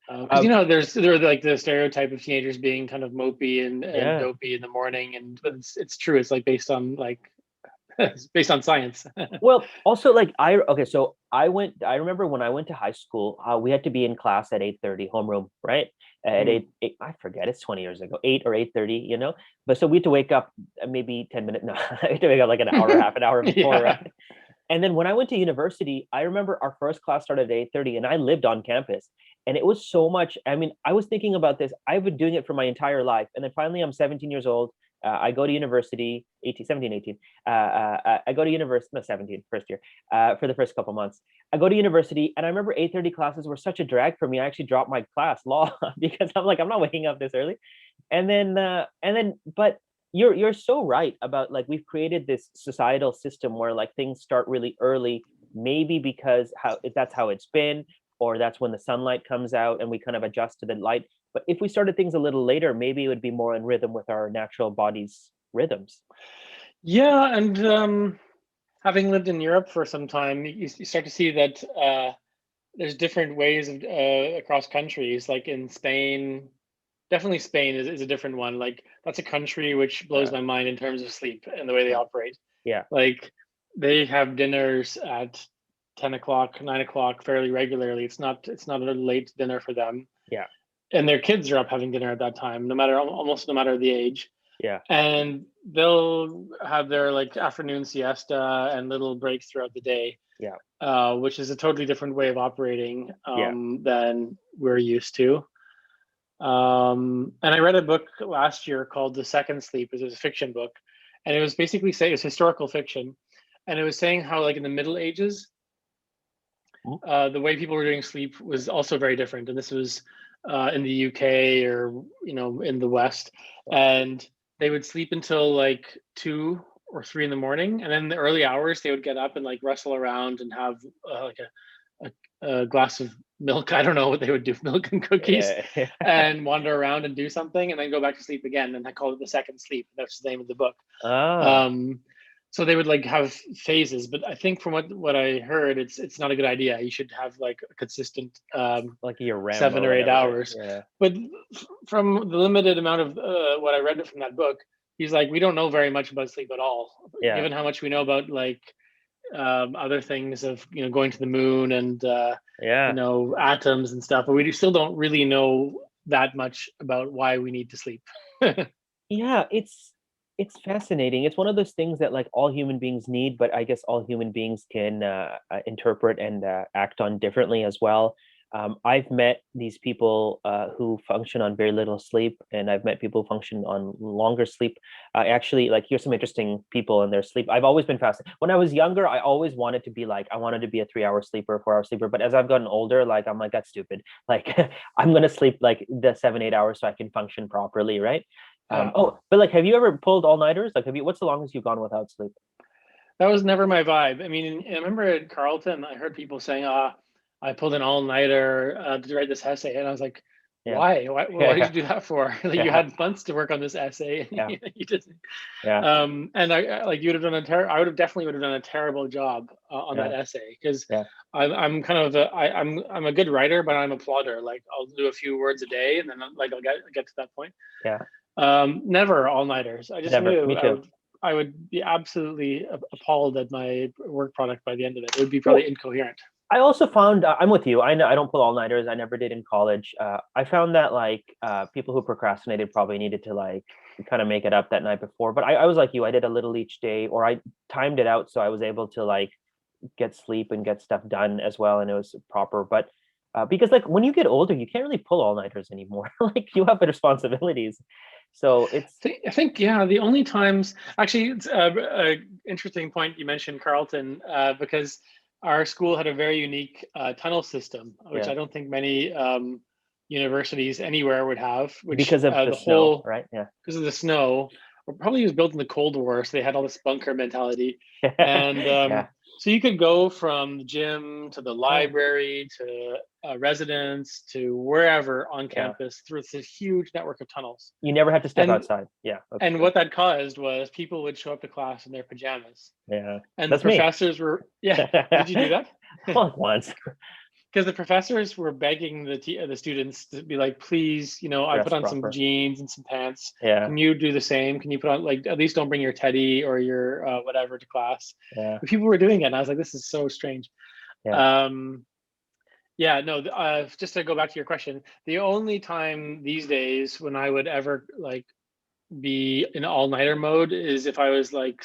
[SPEAKER 1] Oh,
[SPEAKER 2] because you know there are like the stereotype of teenagers being kind of mopey and
[SPEAKER 1] yeah.
[SPEAKER 2] dopey in the morning, and but it's true. It's like based on like it's based on science.
[SPEAKER 1] Well, also like okay, so I remember when I went to high school, we had to be in class at 8:30, homeroom, right? At
[SPEAKER 2] Mm.
[SPEAKER 1] eight, I forget, it's 20 years ago, 8 or 8:30, you know. But so we had to wake up maybe 10 minutes, no, I had to wake up like an hour, half an hour before,
[SPEAKER 2] Yeah.
[SPEAKER 1] right? And then when I went to university, I remember our first class started at 8:30 and I lived on campus. And it was so much. I mean, I was thinking about this. I've been doing it for my entire life. And then finally I'm 17 years old. I go to university, 18, 17, 18. I go to university, no, 17, first year, for the first couple months. I go to university and I remember 8:30 classes were such a drag for me. I actually dropped my class, law, because I'm like, I'm not waking up this early. But you're so right about, like, we've created this societal system where like things start really early, maybe because how that's how it's been, or that's when the sunlight comes out and we kind of adjust to the light. But if we started things a little later, maybe it would be more in rhythm with our natural body's rhythms.
[SPEAKER 2] Yeah, and having lived in Europe for some time, you start to see that there's different ways of across countries. Like in Spain, definitely Spain is a different one. Like that's a country which blows
[SPEAKER 1] uh,
[SPEAKER 2] my mind in terms of sleep and the way they operate.
[SPEAKER 1] yeah,
[SPEAKER 2] Like they have dinners at 10 o'clock, 9 o'clock fairly regularly. It's not a late dinner for them,
[SPEAKER 1] yeah,
[SPEAKER 2] and their kids are up having dinner at that time, no matter almost no matter the age,
[SPEAKER 1] yeah,
[SPEAKER 2] and they'll have their like afternoon siesta and little breaks throughout the day,
[SPEAKER 1] yeah,
[SPEAKER 2] which is a totally different way of operating
[SPEAKER 1] yeah.
[SPEAKER 2] than we're used to. And I read a book last year called The Second Sleep. It was a fiction book, and it was basically saying it's historical fiction, and it was saying how like in the Middle Ages,
[SPEAKER 1] Mhm.
[SPEAKER 2] the way people were doing sleep was also very different, and this was in the UK or in the West, and they would sleep until like 2 or 3 in the morning, and then in the early hours they would get up and like wrestle around and have like a glass of milk. I don't know what they would do, milk and cookies,
[SPEAKER 1] Yeah.
[SPEAKER 2] and wander around and do something, and then go back to sleep again. And I call it the second sleep. That's the name of the book.
[SPEAKER 1] Ah,
[SPEAKER 2] Um, so they would like have phases, but I think from what I heard, it's not a good idea. You should have like a consistent
[SPEAKER 1] like your REM or
[SPEAKER 2] 7 or 8
[SPEAKER 1] whatever.
[SPEAKER 2] hours.
[SPEAKER 1] Yeah.
[SPEAKER 2] But from the limited amount of what I read from that book, he's like, we don't know very much about sleep at all,
[SPEAKER 1] Yeah.
[SPEAKER 2] given how much we know about like other things of going to the moon and
[SPEAKER 1] Yeah.
[SPEAKER 2] atoms and stuff, but we still don't really know that much about why we need to sleep.
[SPEAKER 1] Yeah, it's fascinating. It's one of those things that like all human beings need, but I guess all human beings can interpret and act on differently as well. I've met these people who function on very little sleep, and I've met people who function on longer sleep. Actually, like here's some interesting people in their sleep. I've always been fascinated. When I was younger, I always wanted to be like, I wanted to be a 3 hour sleeper, 4 hour sleeper. But as I've gotten older, like I'm like, that's stupid. Like I'm gonna sleep like the 7, 8 hours so I can function properly, right?
[SPEAKER 2] Yeah,
[SPEAKER 1] Oh, but like, have you ever pulled all-nighters? Like, have you? What's the longest you've gone without sleep?
[SPEAKER 2] that was never my vibe. I mean, I remember at Carleton, I heard people saying, I pulled an all-nighter to write this essay. And I was like,
[SPEAKER 1] Yeah,
[SPEAKER 2] why did
[SPEAKER 1] yeah,
[SPEAKER 2] you do that for? Like, you
[SPEAKER 1] yeah,
[SPEAKER 2] had months to work on this essay.
[SPEAKER 1] yeah,
[SPEAKER 2] You didn't.
[SPEAKER 1] yeah,
[SPEAKER 2] And like, you would have done I would have definitely would have done a terrible job on that
[SPEAKER 1] yeah,
[SPEAKER 2] essay, because
[SPEAKER 1] yeah,
[SPEAKER 2] I'm kind of I'm a good writer, but I'm a plodder. Like, I'll do a few words a day, and then like I'll get to that point.
[SPEAKER 1] yeah.
[SPEAKER 2] Never all-nighters. I just
[SPEAKER 1] Never.
[SPEAKER 2] knew
[SPEAKER 1] Me too.
[SPEAKER 2] I would be absolutely appalled at my work product by the end of it. It would be probably
[SPEAKER 1] Well,
[SPEAKER 2] incoherent.
[SPEAKER 1] I also found I'm with you. I know I don't pull all-nighters. I never did in college. I found that like people who procrastinated probably needed to like kind of make it up that night before. But I was like you. I did a little each day, or I timed it out so I was able to like get sleep and get stuff done as well, and it was proper. But because like when you get older, you can't really pull all-nighters anymore. Like you have responsibilities, so it's
[SPEAKER 2] I think, yeah, the only times, actually, it's a interesting point you mentioned Carleton, because our school had a very unique tunnel system, which
[SPEAKER 1] yeah
[SPEAKER 2] I don't think many universities anywhere would have, which
[SPEAKER 1] because of the
[SPEAKER 2] the
[SPEAKER 1] snow,
[SPEAKER 2] whole,
[SPEAKER 1] right? Yeah.
[SPEAKER 2] because of the snow, or probably it was built in the Cold War, so they had all this bunker mentality. And
[SPEAKER 1] Yeah.
[SPEAKER 2] so you could go from the gym to the
[SPEAKER 1] Oh,
[SPEAKER 2] library to a residence to wherever on
[SPEAKER 1] yeah.
[SPEAKER 2] campus through this huge network of tunnels.
[SPEAKER 1] You never had to step
[SPEAKER 2] And
[SPEAKER 1] outside. Yeah, that's
[SPEAKER 2] and
[SPEAKER 1] true.
[SPEAKER 2] what that caused was people would show up to class in their pajamas,
[SPEAKER 1] Yeah,
[SPEAKER 2] and the
[SPEAKER 1] that's me.
[SPEAKER 2] professors were, yeah. Did you do that?
[SPEAKER 1] Well, once
[SPEAKER 2] Because the professors were begging the students to be like, please, I put
[SPEAKER 1] dress
[SPEAKER 2] on some
[SPEAKER 1] proper.
[SPEAKER 2] jeans and some pants.
[SPEAKER 1] Yeah,
[SPEAKER 2] Can you do the same? Can you put on, like, at least don't bring your teddy or your whatever to class?
[SPEAKER 1] yeah,
[SPEAKER 2] But people were doing it, and I was like, this is so strange.
[SPEAKER 1] yeah.
[SPEAKER 2] Um, yeah, no. Just to go back to your question, the only time these days when I would ever like be in all-nighter mode is if I was like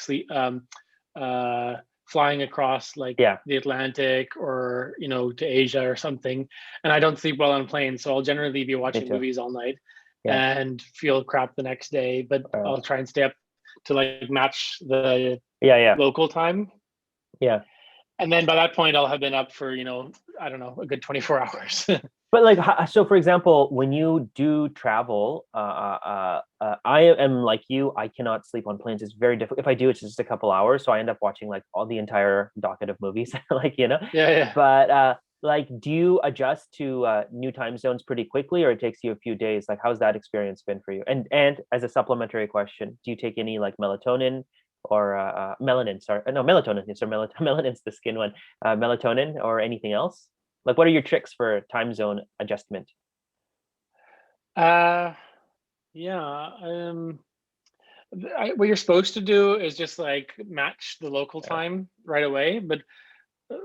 [SPEAKER 2] uh flying across like
[SPEAKER 1] Yeah,
[SPEAKER 2] the Atlantic, or to Asia or something, and I don't sleep well on planes, so I'll generally be
[SPEAKER 1] me
[SPEAKER 2] watching
[SPEAKER 1] too.
[SPEAKER 2] movies all night
[SPEAKER 1] Yeah,
[SPEAKER 2] and feel crap the next day, but
[SPEAKER 1] uh,
[SPEAKER 2] I'll try and stay up to like match the
[SPEAKER 1] yeah, yeah,
[SPEAKER 2] local time,
[SPEAKER 1] yeah.
[SPEAKER 2] and then by that point I'll have been up for I don't know, a good 24 hours.
[SPEAKER 1] But like, so for example, when you do travel, I am like you. I cannot sleep on planes. It's very difficult. If I do, it's just a couple hours, so I end up watching like all the entire docket of movies, like
[SPEAKER 2] Yeah, yeah.
[SPEAKER 1] But like, do you adjust to new time zones pretty quickly, or it takes you a few days? Like, how's that experience been for you? And as a supplementary question, do you take any like melatonin or melanin? Sorry, no, melatonin. Yes, or melanin's the skin one. Melatonin or anything else? Like, what are your tricks for time zone adjustment?
[SPEAKER 2] uh yeah. What you're supposed to do is just like match the local
[SPEAKER 1] Yeah.
[SPEAKER 2] time right away. But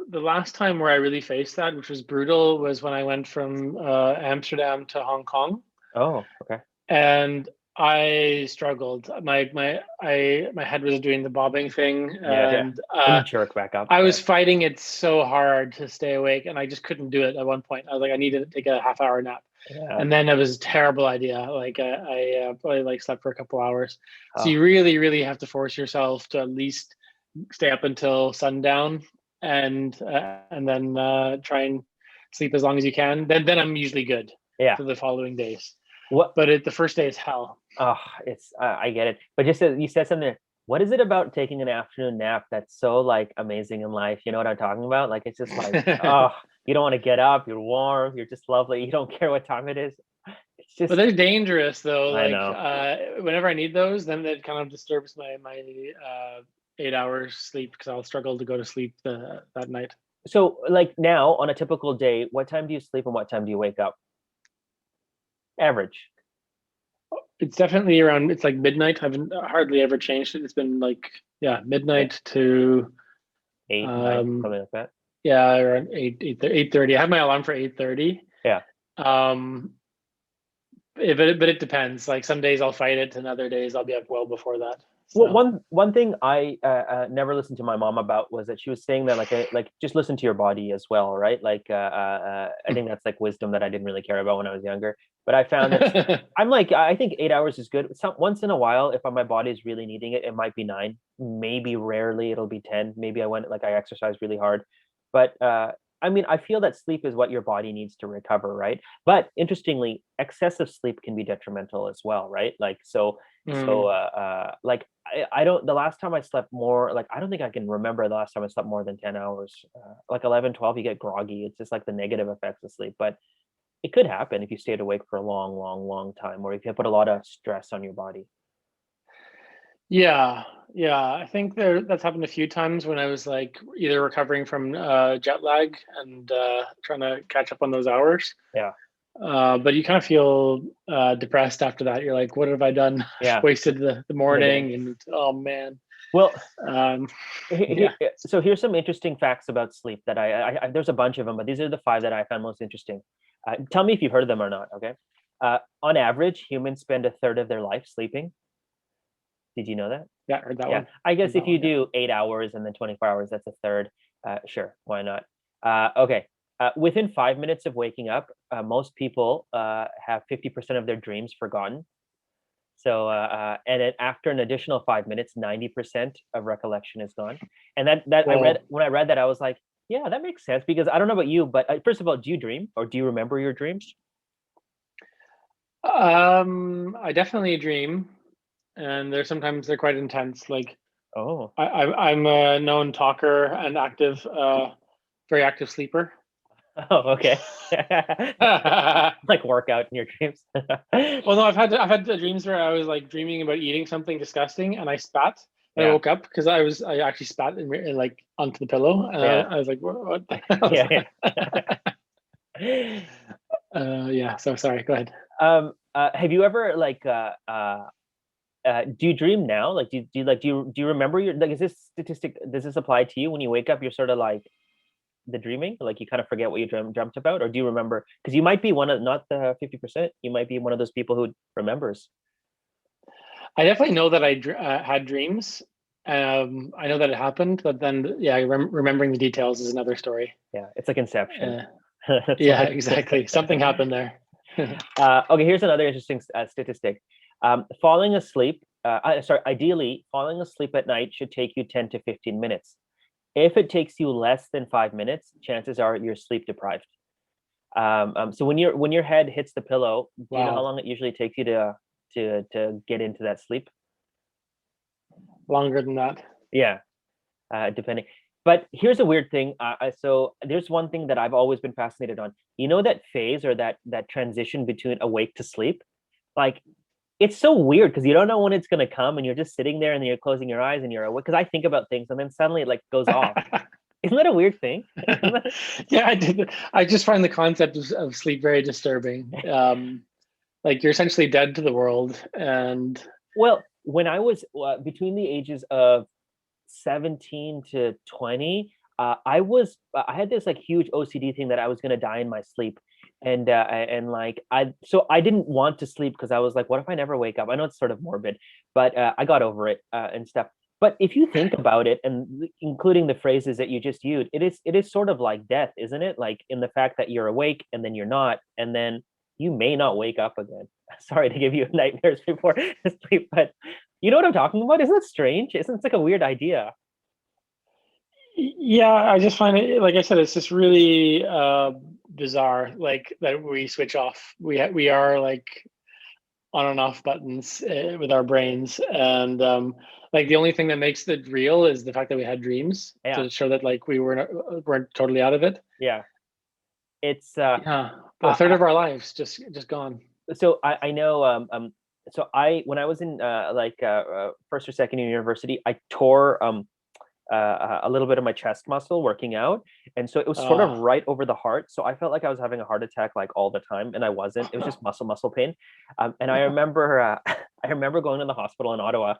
[SPEAKER 2] the last time where I really faced that, which was brutal, was when I went from Amsterdam to Hong Kong,
[SPEAKER 1] Oh, okay.
[SPEAKER 2] and I struggled. My head was doing the bobbing thing,
[SPEAKER 1] Yeah, yeah.
[SPEAKER 2] and
[SPEAKER 1] And you jerk back up.
[SPEAKER 2] I
[SPEAKER 1] Yeah,
[SPEAKER 2] was fighting it so hard to stay awake, and I just couldn't do it at one point. I was like, I need to take a half-hour nap.
[SPEAKER 1] yeah.
[SPEAKER 2] And then it was a terrible idea. Like I probably like slept for a couple hours. So
[SPEAKER 1] Oh,
[SPEAKER 2] you really, really have to force yourself to at least stay up until sundown, and then try and sleep as long as you can. Then I'm usually good
[SPEAKER 1] yeah.
[SPEAKER 2] for the following days.
[SPEAKER 1] What?
[SPEAKER 2] But the first day is hell.
[SPEAKER 1] Oh, it's I get it. But just you said something. What is it about taking an afternoon nap that's so like amazing in life? You know what I'm talking about? Like it's just like oh, You don't want to get up. You're warm. You're just lovely. You don't care what time it is. It's
[SPEAKER 2] But
[SPEAKER 1] just,
[SPEAKER 2] they're dangerous though.
[SPEAKER 1] I
[SPEAKER 2] Like
[SPEAKER 1] know.
[SPEAKER 2] whenever I need those, then it kind of disturbs my 8 hours sleep because I'll struggle to go to sleep that night.
[SPEAKER 1] So, like now on a typical day, what time do you sleep and what time do you wake up? Average.
[SPEAKER 2] It's definitely around. It's like midnight. I haven't hardly ever changed it. It's been like yeah,
[SPEAKER 1] Yeah.
[SPEAKER 2] midnight to
[SPEAKER 1] 8, 9,
[SPEAKER 2] um
[SPEAKER 1] something like that.
[SPEAKER 2] yeah, around 8:30. I have my alarm for 8:30.
[SPEAKER 1] Yeah.
[SPEAKER 2] Um, but it depends. Like some days I'll fight it, and other days I'll be up well before that.
[SPEAKER 1] Well,
[SPEAKER 2] So
[SPEAKER 1] one thing I never listened to my mom about was that she was saying that like just listen to your body as well, right? Like I think that's like wisdom that I didn't really care about when I was younger. But I found that I'm like I think 8 hours is good. Once in a while, if my body is really needing it, it might be 9. Maybe rarely it'll be 10. Maybe I exercise really hard, but I mean I feel that sleep is what your body needs to recover, right? But interestingly, excessive sleep can be detrimental as well, right? Like
[SPEAKER 2] mm,
[SPEAKER 1] like I don't the last time I slept more like I don't think I can remember the last time I slept more than 10 hours. Like 11, 12, you get groggy. It's just like the negative effects of sleep. But it could happen if you stayed awake for a long, long, long time, or if you put a lot of stress on your body.
[SPEAKER 2] yeah, yeah. I think that's happened a few times when I was like either recovering from jet lag and trying to catch up on those hours.
[SPEAKER 1] Yeah.
[SPEAKER 2] But you kind of feel depressed after that. You're like, what have I done?
[SPEAKER 1] Yeah.
[SPEAKER 2] Wasted the
[SPEAKER 1] The day.
[SPEAKER 2] morning, and oh man.
[SPEAKER 1] Well,
[SPEAKER 2] Um, yeah.
[SPEAKER 1] so here's some interesting facts about sleep that there's a bunch of them, but these are the 5 that I found most interesting. Tell me if you've heard of them or not. Okay. On average, humans spend a third of their life sleeping. Did you know that?
[SPEAKER 2] Yeah, heard that
[SPEAKER 1] Yeah,
[SPEAKER 2] one.
[SPEAKER 1] I guess
[SPEAKER 2] Heard that
[SPEAKER 1] if you
[SPEAKER 2] one. Yeah.
[SPEAKER 1] do 8 hours and then 24 hours, that's a third. Sure, why not? Okay. Within 5 minutes of waking up, most people have 50% of their dreams forgotten. So, and then after an additional 5 minutes, 90% of recollection is gone. And that I read
[SPEAKER 2] Whoa.
[SPEAKER 1] when I read that, I was like, yeah, that makes sense because I don't know about you, but first of all, do you dream or do you remember your dreams?
[SPEAKER 2] I definitely dream, and there's sometimes they're quite intense. Like
[SPEAKER 1] Oh,
[SPEAKER 2] I'm a known talker and active, very active sleeper.
[SPEAKER 1] oh, okay.
[SPEAKER 2] Well,
[SPEAKER 1] Like workout in your dreams.
[SPEAKER 2] no, I've had the dreams where I was like dreaming about eating something disgusting and I spat. And I
[SPEAKER 1] Yeah,
[SPEAKER 2] woke up because I actually spat in like onto the pillow and
[SPEAKER 1] yeah,
[SPEAKER 2] I was like, what the hell is
[SPEAKER 1] yeah,
[SPEAKER 2] that?
[SPEAKER 1] yeah.
[SPEAKER 2] Yeah. So sorry. Go ahead.
[SPEAKER 1] Have you ever like do you dream now? Like do you remember your like is this statistic does this apply to you when you wake up you're sort of like the dreaming? Like you kind of forget what you dreamt about, or do you remember? Because you might be one of not the 50%. You might be one of those people who remembers.
[SPEAKER 2] I definitely know that I had dreams. I know that it happened, but then yeah, remembering the details is another story.
[SPEAKER 1] Yeah, it's like Inception.
[SPEAKER 2] Uh,
[SPEAKER 1] That's
[SPEAKER 2] yeah,
[SPEAKER 1] why.
[SPEAKER 2] exactly. Something happened there.
[SPEAKER 1] Okay, here's another interesting statistic. Falling asleep, sorry, ideally, falling asleep at night should take you 10 to 15 minutes. If it takes you less than 5 minutes, chances are you're sleep deprived. So when your head hits the pillow, do you know how
[SPEAKER 2] Wow,
[SPEAKER 1] long it usually takes you to get into that sleep?
[SPEAKER 2] longer than that.
[SPEAKER 1] Yeah, depending. But here's a weird thing. So there's one thing that I've always been fascinated on. You know that phase or that transition between awake to sleep? Like it's so weird because you don't know when it's gonna come and you're just sitting there and you're closing your eyes and you're awake. Because I think about things and then suddenly it like goes off. Isn't that a weird thing?
[SPEAKER 2] Yeah, I did. I just find the concept of sleep very disturbing. Like you're essentially dead to the world, and
[SPEAKER 1] Well, when I was between the ages of 17 to 20, I had this like huge OCD thing that I was gonna die in my sleep. And like I didn't want to sleep because I was like, what if I never wake up? I know it's sort of morbid, but I got over it and stuff. But if you think about it, and including the phrases that you just used, it is sort of like death, isn't it? Like in the fact that you're awake and then you're not, and then you may not wake up again. Sorry to give you nightmares before sleep, but you know what I'm talking about? Isn't it strange? Isn't it like a weird idea?
[SPEAKER 2] yeah, I just find it. Like I said, it's just really bizarre. Like that we switch off. We are like on and off buttons with our brains, and like the only thing that makes it real is the fact that we had dreams
[SPEAKER 1] Yeah,
[SPEAKER 2] to show that like we weren't totally out of it.
[SPEAKER 1] yeah. it's
[SPEAKER 2] Yeah, a third
[SPEAKER 1] I,
[SPEAKER 2] of our lives just gone.
[SPEAKER 1] so I know so I when I was in first or second year university, I tore a little bit of my chest muscle working out, and so it was sort of
[SPEAKER 2] Uh,
[SPEAKER 1] right over the heart. So I felt like I was having a heart attack like all the time, and I wasn't. It was just muscle pain. And I remember I remember going to the hospital in Ottawa,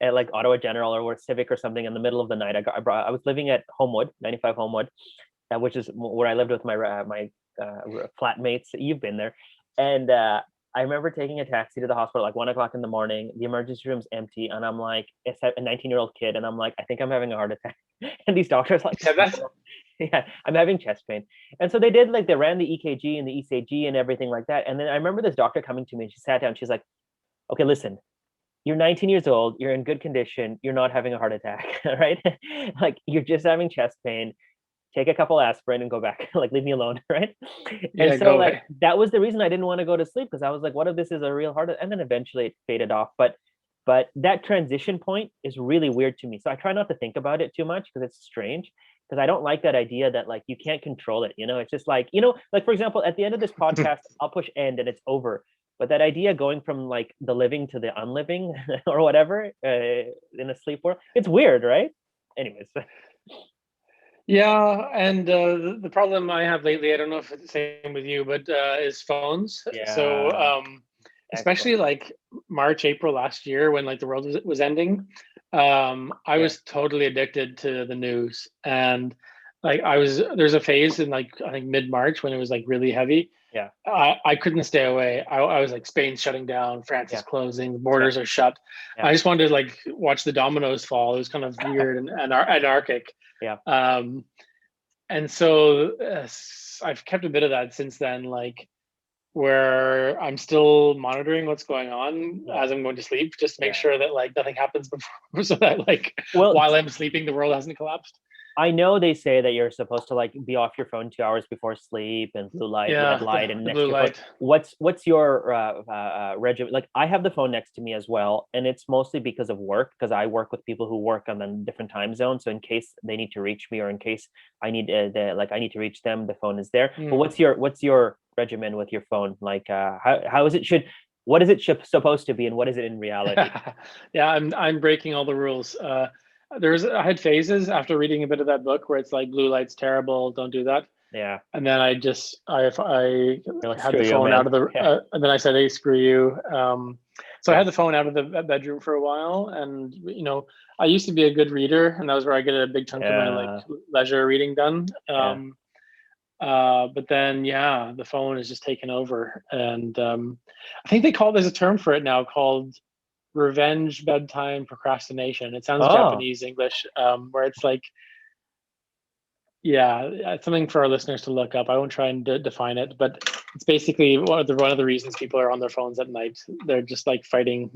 [SPEAKER 1] at like Ottawa General or Civic or something in the middle of the night. I was living at Homewood, 95 Homewood, which is where I lived with my flatmates. You've been there, and I remember taking a taxi to the hospital like 1 o'clock in the morning. The emergency room's empty, and I'm like, it's a 19-year-old kid, and I'm like, I think I'm having a heart attack. And these doctors like,
[SPEAKER 2] yeah, that's
[SPEAKER 1] yeah, I'm having chest pain. And so they ran the EKG and the ECG and everything like that. And then I remember this doctor coming to me, and she sat down. She's like, okay, listen, you're 19 years old, you're in good condition, you're not having a heart attack, right? Like you're just having chest pain, take a couple aspirin and go back. Like leave me alone, right? And
[SPEAKER 2] yeah,
[SPEAKER 1] so
[SPEAKER 2] go
[SPEAKER 1] like
[SPEAKER 2] away.
[SPEAKER 1] that was the reason I didn't want to go to sleep, because I was like, what if this is a real heart? And then eventually it faded off. But that transition point is really weird to me. So I try not to think about it too much because it's strange. Because I don't like that idea that like you can't control it. It's just like, like for example, at the end of this podcast, I'll push end and it's over. But that idea going from like the living to the unliving or whatever in a sleep world, it's weird, right? Anyways.
[SPEAKER 2] Yeah, and the problem I have lately, I don't know if it's the same with you, but is phones. So
[SPEAKER 1] Yeah,
[SPEAKER 2] especially
[SPEAKER 1] excellent.
[SPEAKER 2] like March, April last year when like the world was ending, I
[SPEAKER 1] Yeah,
[SPEAKER 2] was totally addicted to the news. And like there's a phase in like I think mid-March when it was like really heavy.
[SPEAKER 1] yeah,
[SPEAKER 2] I couldn't stay away. I was like Spain's shutting down, France is
[SPEAKER 1] yeah,
[SPEAKER 2] closing, the
[SPEAKER 1] yeah,
[SPEAKER 2] borders are shut.
[SPEAKER 1] yeah,
[SPEAKER 2] I just wanted to like watch the dominoes fall. It was kind of weird and anarchic.
[SPEAKER 1] yeah.
[SPEAKER 2] Um, and so I've kept a bit of that since then, like where I'm still monitoring what's going on
[SPEAKER 1] Yeah,
[SPEAKER 2] as I'm going to sleep, just to make
[SPEAKER 1] yeah.
[SPEAKER 2] sure that like nothing happens before, so that like
[SPEAKER 1] Well,
[SPEAKER 2] while I'm sleeping, the world hasn't collapsed.
[SPEAKER 1] I know they say that you're supposed to like be off your phone 2 hours before sleep, and blue light, red
[SPEAKER 2] Yeah,
[SPEAKER 1] light, and
[SPEAKER 2] the
[SPEAKER 1] next to
[SPEAKER 2] blue
[SPEAKER 1] your phone.
[SPEAKER 2] light.
[SPEAKER 1] What's your regimen? Like I have the phone next to me as well, and it's mostly because of work, because I work with people who work on the different time zones. So in case they need to reach me, or in case I need to reach them, the phone is there. But
[SPEAKER 2] Mm.
[SPEAKER 1] what's your regimen with your phone? Like how is it should what is it supposed to be, and what is it in reality?
[SPEAKER 2] Yeah, I'm breaking all the rules. I had phases after reading a bit of that book where it's like blue light's terrible, don't do that.
[SPEAKER 1] Yeah,
[SPEAKER 2] And then I
[SPEAKER 1] you're like
[SPEAKER 2] had
[SPEAKER 1] screw
[SPEAKER 2] the
[SPEAKER 1] you,
[SPEAKER 2] phone
[SPEAKER 1] man.
[SPEAKER 2] out of the
[SPEAKER 1] Yeah,
[SPEAKER 2] and then I said, hey, screw you. So I
[SPEAKER 1] yeah.
[SPEAKER 2] had the phone out of the bedroom for a while, and I used to be a good reader, and that was where I get a big chunk of my like
[SPEAKER 1] Yeah,
[SPEAKER 2] leisure reading done.
[SPEAKER 1] yeah.
[SPEAKER 2] But then yeah, the phone is just taken over, and I think there's a term for it now called revenge bedtime procrastination. It sounds
[SPEAKER 1] Oh,
[SPEAKER 2] Japanese English, where it's like, yeah, it's something for our listeners to look up. I won't try and define it, but it's basically one of the reasons people are on their phones at night. They're just like fighting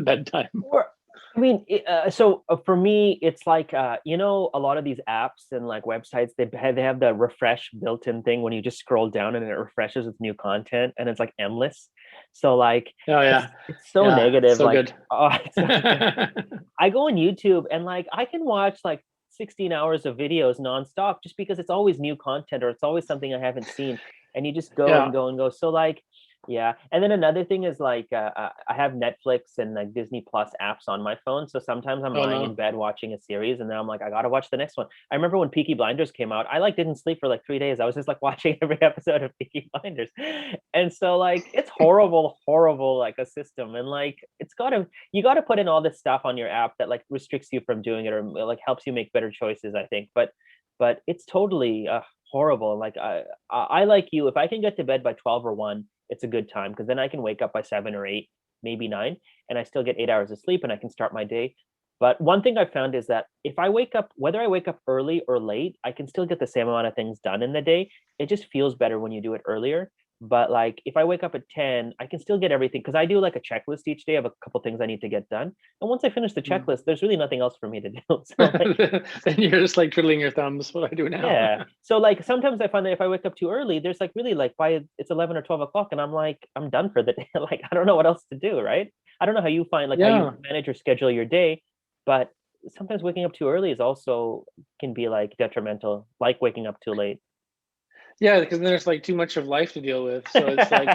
[SPEAKER 2] bedtime.
[SPEAKER 1] or I mean, so for me, it's like a lot of these apps and like websites, they have the refresh built-in thing when you just scroll down and it refreshes with new content, and it's like endless. So like
[SPEAKER 2] Oh
[SPEAKER 1] it's
[SPEAKER 2] yeah,
[SPEAKER 1] it's so
[SPEAKER 2] yeah,
[SPEAKER 1] negative.
[SPEAKER 2] so
[SPEAKER 1] Like
[SPEAKER 2] good.
[SPEAKER 1] oh, it's so good. I go on YouTube and like I can watch like 16 hours of videos nonstop just because it's always new content or it's always something I haven't seen. And you just go and
[SPEAKER 2] Yeah.
[SPEAKER 1] go and go. So like, yeah. And then another thing is like I have Netflix and like Disney Plus apps on my phone. So sometimes I'm
[SPEAKER 2] Oh
[SPEAKER 1] lying in
[SPEAKER 2] no.
[SPEAKER 1] bed watching a series and then I'm like, I gotta watch the next one. I remember when Peaky Blinders came out, I like didn't sleep for like 3 days. I was just like watching every episode of Peaky Blinders. And so like it's horrible, horrible like a system. And like you got to put in all this stuff on your app that like restricts you from doing it or like helps you make better choices, I think. But it's totally horrible. Like I like you, if I can get to bed by 12 or 1, it's a good time, because then I can wake up by 7 or 8, maybe 9, and I still get 8 hours of sleep and I can start my day. But one thing I've found is that if I wake up, whether I wake up early or late, I can still get the same amount of things done in the day. It just feels better when you do it earlier. But like if I wake up at 10, I can still get everything, because I do like a checklist each day of a couple things I need to get done. And once I finish the
[SPEAKER 2] Mm.
[SPEAKER 1] checklist, there's really nothing else for me to do. So like,
[SPEAKER 2] Then you're just like twiddling your thumbs. What do I do now?
[SPEAKER 1] yeah. So like sometimes I find that if I wake up too early, there's like really like by it's 11 or 12 o'clock, and I'm like, I'm done for the day. Like I don't know what else to do, right? I don't know how you find like how you
[SPEAKER 2] Yeah.
[SPEAKER 1] manage or schedule your day, but sometimes waking up too early is also can be like detrimental, like waking up too late.
[SPEAKER 2] Yeah, because there's like too much of life to deal with. So it's like,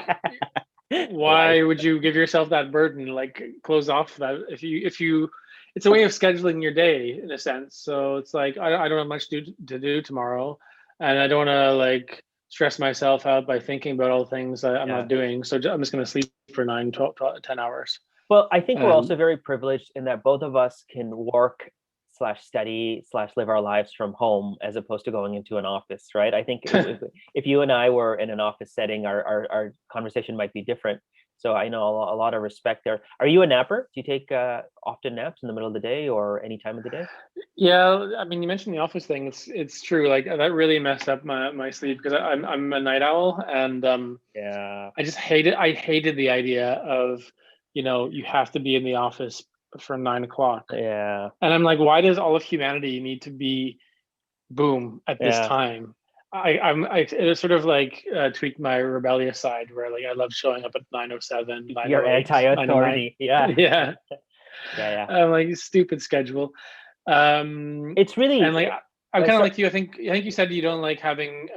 [SPEAKER 1] Life.
[SPEAKER 2] why would you give yourself that burden? Like close off that if you it's a way of scheduling your day in a sense. So it's like I don't have much to do tomorrow, and I don't want to like stress myself out by thinking about all the things I'm
[SPEAKER 1] Yeah.
[SPEAKER 2] not doing. So I'm just going to sleep for 9, 12, 10 hours.
[SPEAKER 1] Well, I think we're
[SPEAKER 2] And
[SPEAKER 1] also very privileged in that both of us can work slash study slash live our lives from home as opposed to going into an office, right? I think if you and I were in an office setting, our conversation might be different. So I know a lot of respect there. Are you a napper? Do you take often naps in the middle of the day or any time of the day?
[SPEAKER 2] yeah, I mean, you mentioned the office thing. It's true. Like that really messed up my sleep because I'm a night owl, and
[SPEAKER 1] Yeah,
[SPEAKER 2] I hated the idea of, you have to be in the office for 9 o'clock.
[SPEAKER 1] yeah,
[SPEAKER 2] And I'm like, why does all of humanity need to be boom at this
[SPEAKER 1] yeah.
[SPEAKER 2] time? It sort of like tweaked my rebellious side where like I love showing up at 9:07,
[SPEAKER 1] You're
[SPEAKER 2] 9:08, 9:09.
[SPEAKER 1] anti-authority. Yeah,
[SPEAKER 2] Yeah.
[SPEAKER 1] yeah, yeah.
[SPEAKER 2] I'm like stupid schedule.
[SPEAKER 1] It's
[SPEAKER 2] And
[SPEAKER 1] really
[SPEAKER 2] like I'm kind of
[SPEAKER 1] so.
[SPEAKER 2] like you. I think you said you don't like having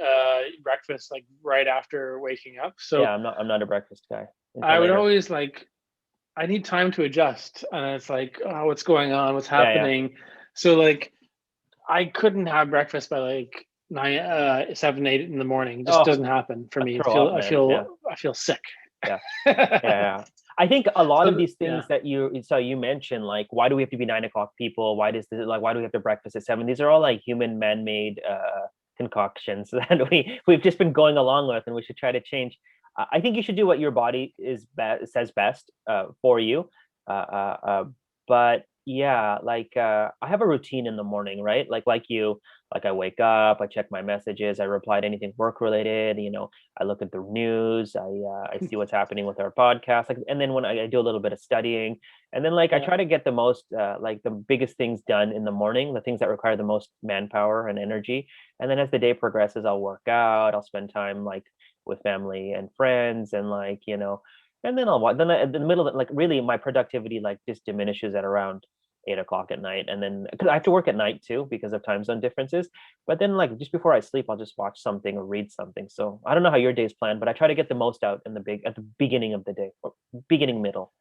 [SPEAKER 2] breakfast like right after waking up.
[SPEAKER 1] Yeah,
[SPEAKER 2] So
[SPEAKER 1] I'm not a breakfast guy until
[SPEAKER 2] I would
[SPEAKER 1] later.
[SPEAKER 2] always like I need time to adjust. And it's like, oh, what's going on? What's
[SPEAKER 1] Yeah, yeah.
[SPEAKER 2] happening? So like I couldn't have breakfast by like 7, 8 in the morning. It just
[SPEAKER 1] Oh,
[SPEAKER 2] doesn't happen for
[SPEAKER 1] I
[SPEAKER 2] me.
[SPEAKER 1] throw up, man. Yeah,
[SPEAKER 2] I feel sick.
[SPEAKER 1] yeah. Yeah, yeah. I think a lot of
[SPEAKER 2] So
[SPEAKER 1] these
[SPEAKER 2] yeah.
[SPEAKER 1] things that you mentioned, like why do we have to be 9 o'clock people? Why do we have to breakfast at 7? These are all like human man-made concoctions that we've just been going along with, and we should try to change. I think you should do what your body says best for you. Uh, uh, but yeah, like I have a routine in the morning, right? Like you, like I wake up, I check my messages, I reply to anything work related. I look at the news. I see what's happening with our podcast, like, and then when I do a little bit of studying, and then like I
[SPEAKER 2] Yeah.
[SPEAKER 1] try to get the most like the biggest things done in the morning, the things that require the most manpower and energy, and then as the day progresses, I'll work out, I'll spend time like with family and friends, and like and then I'll watch. Then in the middle of it, like really, my productivity like just diminishes at around 8 o'clock at night, and then because I have to work at night too because of time zone differences. But then like just before I sleep, I'll just watch something or read something. So I don't know how your day's planned, but I try to get the most out in the at the beginning of the day or beginning middle.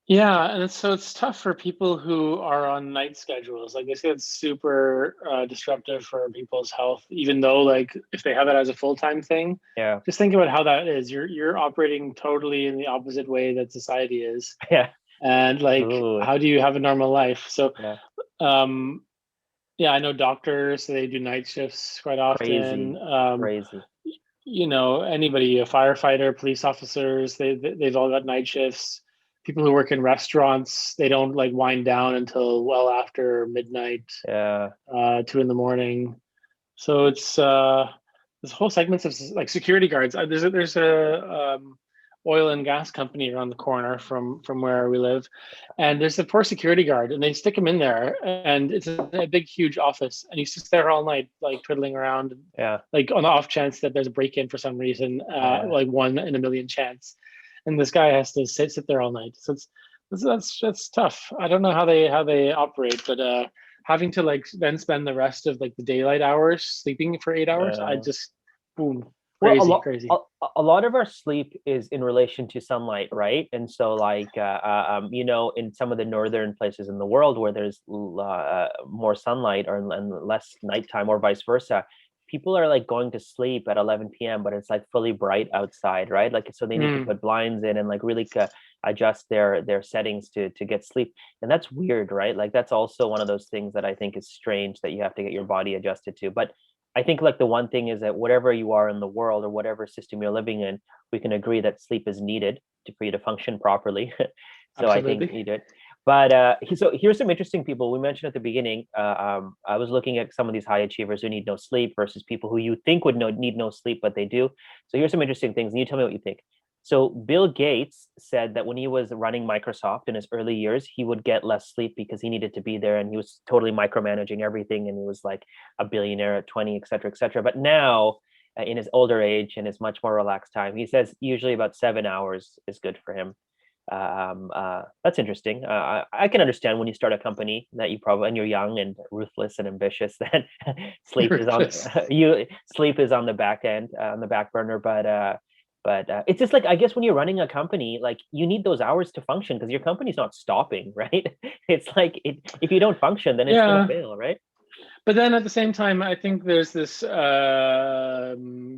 [SPEAKER 2] Yeah, and it's tough for people who are on night schedules. Like they say it's super disruptive for people's health, even though like if they have it as a full-time thing,
[SPEAKER 1] Yeah,
[SPEAKER 2] just think about how that is. You're operating totally in the opposite way that society is.
[SPEAKER 1] yeah.
[SPEAKER 2] And like
[SPEAKER 1] Ooh,
[SPEAKER 2] how do you have a normal life? So
[SPEAKER 1] yeah.
[SPEAKER 2] um yeah, I know doctors, they do night shifts quite often.
[SPEAKER 1] Crazy, crazy.
[SPEAKER 2] Anybody, a firefighter, police officers, they've all got night shifts. People who work in restaurants, they don't like wind down until well after midnight,
[SPEAKER 1] Yeah,
[SPEAKER 2] 2 in the morning. So it's there's whole segments of like security guards. There's a oil and gas company around the corner from where we live, and there's a poor security guard, and they stick him in there, and it's a big, huge office, and he's just there all night, like twiddling around,
[SPEAKER 1] yeah,
[SPEAKER 2] like on the off chance that there's a break in for some reason,
[SPEAKER 1] yeah.
[SPEAKER 2] like 1 in a million chance, and this guy has to sit there all night. So that's tough. I don't know how they operate, but having to like then spend the rest of like the daylight hours sleeping for 8 hours, I
[SPEAKER 1] Uh,
[SPEAKER 2] just boom,
[SPEAKER 1] Well,
[SPEAKER 2] crazy, crazy.
[SPEAKER 1] a lot of our sleep is in relation to sunlight, right? And so, like, in some of the northern places in the world where there's more sunlight or and less nighttime, or vice versa, people are like going to sleep at 11 p.m., but it's like fully bright outside, right? Like, so they need to
[SPEAKER 2] Mm,
[SPEAKER 1] put blinds in and like really adjust their settings to get sleep, and that's weird, right? Like, that's also one of those things that I think is strange that you have to get your body adjusted to, but. I think like the one thing is that whatever you are in the world or whatever system you're living in, we can agree that sleep is needed for you to function properly. So I think
[SPEAKER 2] absolutely.
[SPEAKER 1] you did. But so here's some interesting people we mentioned at the beginning. I was looking at some of these high achievers who need no sleep versus people who you think would need no sleep, but they do. So here's some interesting things, and you tell me what you think. So Bill Gates said that when he was running Microsoft in his early years, he would get less sleep because he needed to be there and he was totally micromanaging everything, and he was like a billionaire at 20, et cetera, et cetera. But now in his older age and his much more relaxed time, he says usually about 7 hours is good for him. That's interesting. I can understand when you start a company that you probably, and you're young and ruthless and ambitious, that sleep is on
[SPEAKER 2] Ruthless.
[SPEAKER 1] you sleep is on the back end, on the back burner. But it's just like, I guess when you're running a company, like you need those hours to function because your company's not stopping, right? It's like if you don't function, then it's gonna
[SPEAKER 2] Yeah,
[SPEAKER 1] fail, right?
[SPEAKER 2] but then at the same time, I think there's this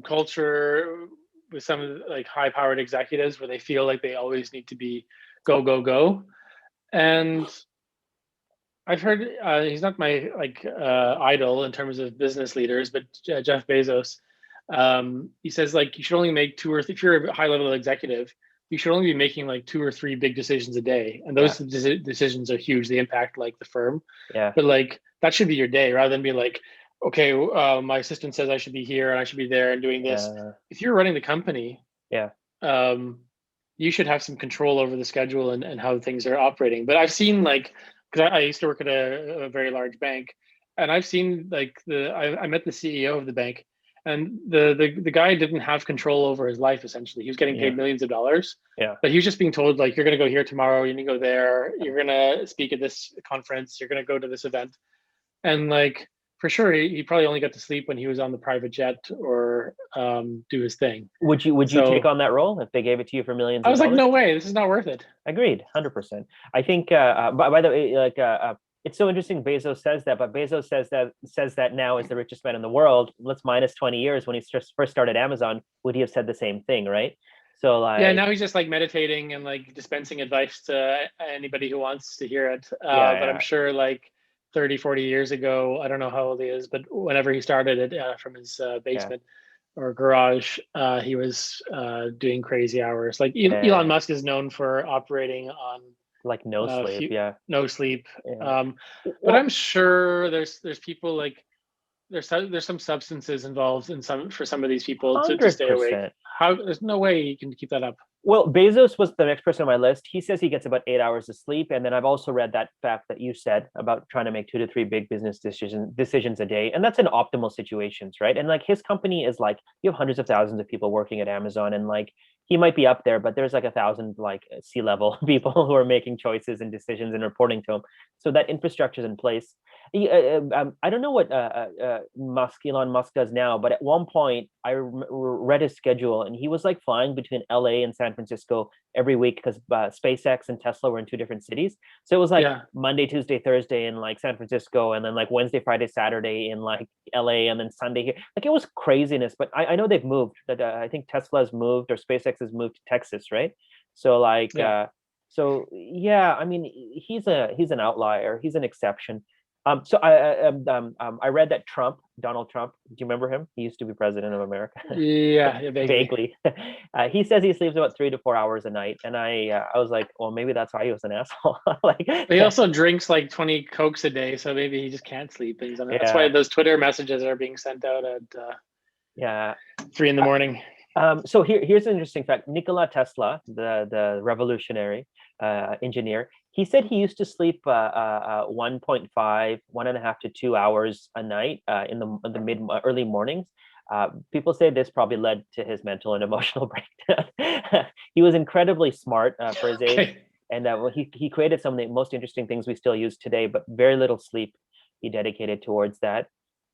[SPEAKER 2] culture with some of the, like high-powered executives where they feel like they always need to be go go go, and I've heard he's not my like idol in terms of business leaders, but Jeff Bezos. He says like you should only make two or if you're a high level executive, you should only be making like two or three big decisions a day, and
[SPEAKER 1] Yeah,
[SPEAKER 2] those decisions are huge. They impact like the firm,
[SPEAKER 1] yeah,
[SPEAKER 2] but like that should be your day rather than be like, okay, my assistant says I should be here and I should be there and doing this.
[SPEAKER 1] yeah,
[SPEAKER 2] If you're running the company,
[SPEAKER 1] yeah.
[SPEAKER 2] um, you should have some control over the schedule and how things are operating. But I've seen like, because I used to work at a very large bank, and I've seen like I met the CEO of the bank, and the guy didn't have control over his life. Essentially, he was getting
[SPEAKER 1] Yeah,
[SPEAKER 2] paid millions of dollars,
[SPEAKER 1] yeah.
[SPEAKER 2] but he was just being told like, you're going to go here tomorrow, you're going to go there, you're going to speak at this conference, you're going to go to this event, and like for sure he probably only got to sleep when he was on the private jet or do his thing.
[SPEAKER 1] Would you take
[SPEAKER 2] So
[SPEAKER 1] on that role if they gave it to you for millions
[SPEAKER 2] I
[SPEAKER 1] of
[SPEAKER 2] was like,
[SPEAKER 1] dollars?
[SPEAKER 2] no way, this is not worth it.
[SPEAKER 1] Agreed, 100%. I think. By the way, like, it's so interesting. Bezos says that, but Bezos says that now as the richest man in the world. Let's minus 20 years when he first started Amazon. Would he have said the same thing, right? So,
[SPEAKER 2] Yeah,
[SPEAKER 1] like,
[SPEAKER 2] now he's just like meditating and like dispensing advice to anybody who wants to hear it.
[SPEAKER 1] yeah,
[SPEAKER 2] But I'm
[SPEAKER 1] yeah,
[SPEAKER 2] sure like 30, 40 years ago, I don't know how old he is, but whenever he started it from his
[SPEAKER 1] yeah,
[SPEAKER 2] basement or garage, he was doing crazy hours. Like Elon
[SPEAKER 1] yeah.
[SPEAKER 2] Musk is known for operating on
[SPEAKER 1] Like no sleep.
[SPEAKER 2] few,
[SPEAKER 1] Yeah,
[SPEAKER 2] no sleep.
[SPEAKER 1] yeah.
[SPEAKER 2] Um, but I'm
[SPEAKER 1] Well,
[SPEAKER 2] sure there's people like there's some substances involved in some for some of these people to
[SPEAKER 1] hundred
[SPEAKER 2] stay awake.
[SPEAKER 1] percent.
[SPEAKER 2] How there's no way you can keep that up.
[SPEAKER 1] Well, Bezos was the next person on my list. He says he gets about 8 hours of sleep, and then I've also read that fact that you said about trying to make 2 to 3 big business decisions a day, and that's in optimal situations, right? And like his company is like you have hundreds of thousands of people working at Amazon, and like he might be up there, but there's like 1,000 like C-level people who are making choices and decisions and reporting to him. So that infrastructure is in place. I don't know what Elon Musk does now, but at one point I read his schedule, and he was like flying between LA and San Francisco every week because SpaceX and Tesla were in two different cities. So it was like
[SPEAKER 2] Yeah,
[SPEAKER 1] Monday, Tuesday, Thursday in like San Francisco, and then like Wednesday, Friday, Saturday in like LA, and then Sunday here. Like it was craziness. But I know they've moved. That I think Tesla has moved or SpaceX has moved to Texas, right? So like.
[SPEAKER 2] yeah.
[SPEAKER 1] So yeah, I mean, he's an outlier. He's an exception. So I read that Donald Trump, do you remember him? He used to be president of America.
[SPEAKER 2] Yeah, yeah, vaguely.
[SPEAKER 1] Vaguely. He says he sleeps about 3 to 4 hours a night, and I was like, well, maybe that's why he was an asshole. Like,
[SPEAKER 2] But he also drinks like 20 Cokes a day, so maybe he just can't sleep. And that's why
[SPEAKER 1] yeah,
[SPEAKER 2] those Twitter messages are being sent out at
[SPEAKER 1] yeah.
[SPEAKER 2] 3 in the morning.
[SPEAKER 1] So here's an interesting fact. Nikola Tesla, the revolutionary engineer, he said he used to sleep 1.5, 1.5 to 2 hours a night in the mid early mornings. People say this probably led to his mental and emotional breakdown. He was incredibly smart for his age,
[SPEAKER 2] Okay.
[SPEAKER 1] and well, he created some of the most interesting things we still use today, but very little sleep he dedicated towards that.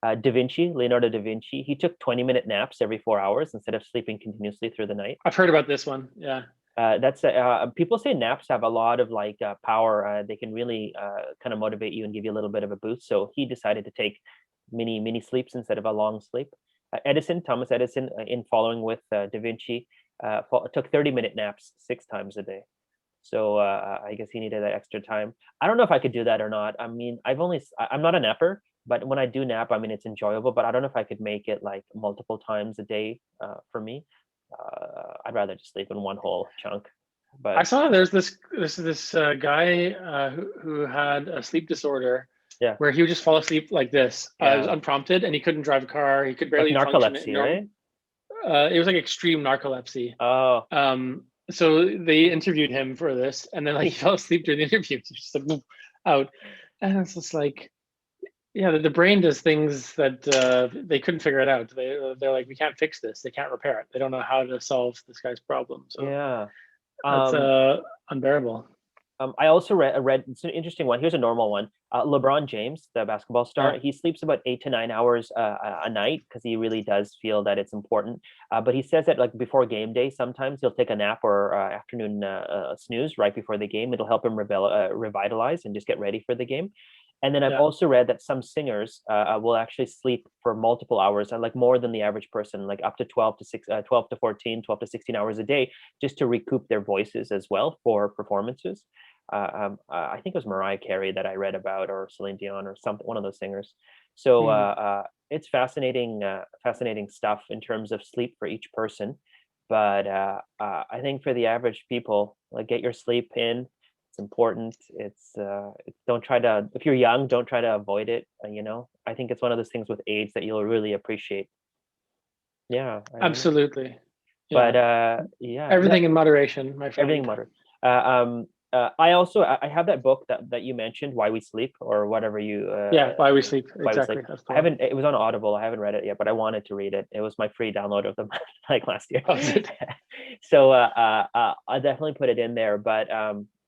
[SPEAKER 1] Leonardo da Vinci, he took 20-minute naps every 4 hours instead of sleeping continuously through the night.
[SPEAKER 2] I've heard about this one. Yeah.
[SPEAKER 1] That's People say naps have a lot of like power. They can really kind of motivate you and give you a little bit of a boost. So he decided to take mini sleeps instead of a long sleep. Thomas Edison, in following with Da Vinci, took 30-minute naps 6 times a day. So I guess he needed that extra time. I don't know if I could do that or not. I mean, I'm not a napper, but when I do nap, I mean, it's enjoyable, but I don't know if I could make it like multiple times a day for me. I'd rather just sleep in one whole chunk.
[SPEAKER 2] I
[SPEAKER 1] But
[SPEAKER 2] saw there's this guy who had a sleep disorder
[SPEAKER 1] yeah,
[SPEAKER 2] where he would just fall asleep like this. It was
[SPEAKER 1] yeah,
[SPEAKER 2] unprompted, and he couldn't drive a car. He could
[SPEAKER 1] like
[SPEAKER 2] barely function.
[SPEAKER 1] narcolepsy, right?
[SPEAKER 2] It was like extreme narcolepsy.
[SPEAKER 1] Oh,
[SPEAKER 2] So they interviewed him for this, and then like he fell asleep during the interview. He's just like boom, out, and it's just like, yeah, the brain does things that they couldn't figure it out. They're like, we can't fix this. They can't repair it. They don't know how to solve this guy's problem. So
[SPEAKER 1] yeah.
[SPEAKER 2] That's
[SPEAKER 1] Um,
[SPEAKER 2] unbearable.
[SPEAKER 1] I also read it's an interesting one. Here's a normal one. LeBron James, the basketball star,
[SPEAKER 2] Yeah,
[SPEAKER 1] he sleeps about 8 to 9 hours a night because he really does feel that it's important. But he says that like before game day, sometimes he'll take a nap or afternoon snooze right before the game. It'll help him revitalize and just get ready for the game. And then I've
[SPEAKER 2] yeah.
[SPEAKER 1] also read that some singers will actually sleep for multiple hours, like more than the average person, like up to 12 to 14, 12 to 16 hours a day, just to recoup their voices as well for performances. I think it was Mariah Carey that I read about, or Celine Dion, or something, one of those singers. So
[SPEAKER 2] Hmm.
[SPEAKER 1] it's fascinating, fascinating stuff in terms of sleep for each person. But I think for the average people, like get your sleep in. It's important. Don't try to, if you're young, don't try to avoid it. I think it's one of those things with age that you'll really appreciate. Yeah, I don't know.
[SPEAKER 2] Absolutely.
[SPEAKER 1] But
[SPEAKER 2] Yeah.
[SPEAKER 1] yeah,
[SPEAKER 2] Everything in moderation, my
[SPEAKER 1] everything
[SPEAKER 2] friend.
[SPEAKER 1] moderate. I have that book that you mentioned, Why We Sleep, or whatever
[SPEAKER 2] Yeah, Why We Sleep.
[SPEAKER 1] Why We Sleep.
[SPEAKER 2] Exactly. That's the
[SPEAKER 1] I
[SPEAKER 2] one.
[SPEAKER 1] haven't. It was on Audible. I haven't read it yet, but I wanted to read it. It was my free download of the like last year.
[SPEAKER 2] Oh, is it?
[SPEAKER 1] So I definitely put it in there. But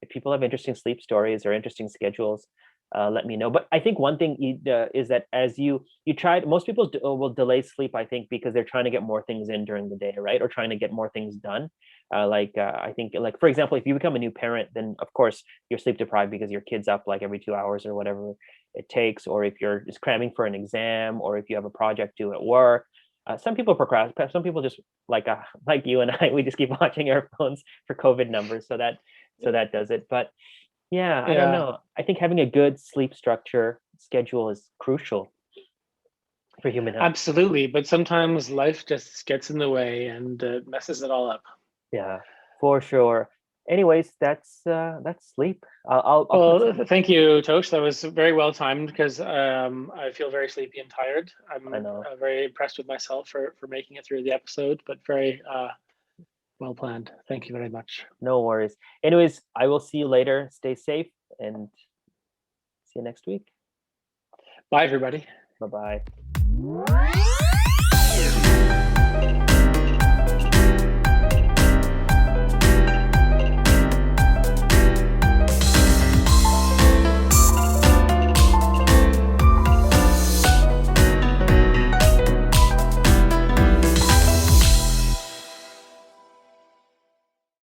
[SPEAKER 1] if people have interesting sleep stories or interesting schedules, let me know. But I think one thing is that as you try, most people will delay sleep. I think because they're trying to get more things in during the day, right? Or trying to get more things done. I think, like for example, if you become a new parent, then of course you're sleep deprived because your kid's up like every 2 hours or whatever it takes, or if you're just cramming for an exam, or if you have a project due at work. Some people procrastinate. Some people just like you and I, we just keep watching our phones for COVID numbers. So that does it. But yeah, I don't
[SPEAKER 2] Yeah,
[SPEAKER 1] know. I think having a good sleep structure schedule is crucial for human health.
[SPEAKER 2] absolutely. But sometimes life just gets in the way and messes it all up.
[SPEAKER 1] Yeah, for sure. Anyways, that's sleep. I'll put
[SPEAKER 2] Well,
[SPEAKER 1] some.
[SPEAKER 2] thank you, Tosh. That was very well timed because I feel very sleepy and tired.
[SPEAKER 1] I
[SPEAKER 2] I'm
[SPEAKER 1] know.
[SPEAKER 2] very impressed with myself for making it through the episode, but very well planned. Thank you very much.
[SPEAKER 1] No worries. Anyways, I will see you later. Stay safe and see you next week.
[SPEAKER 2] Bye, everybody.
[SPEAKER 1] Bye bye.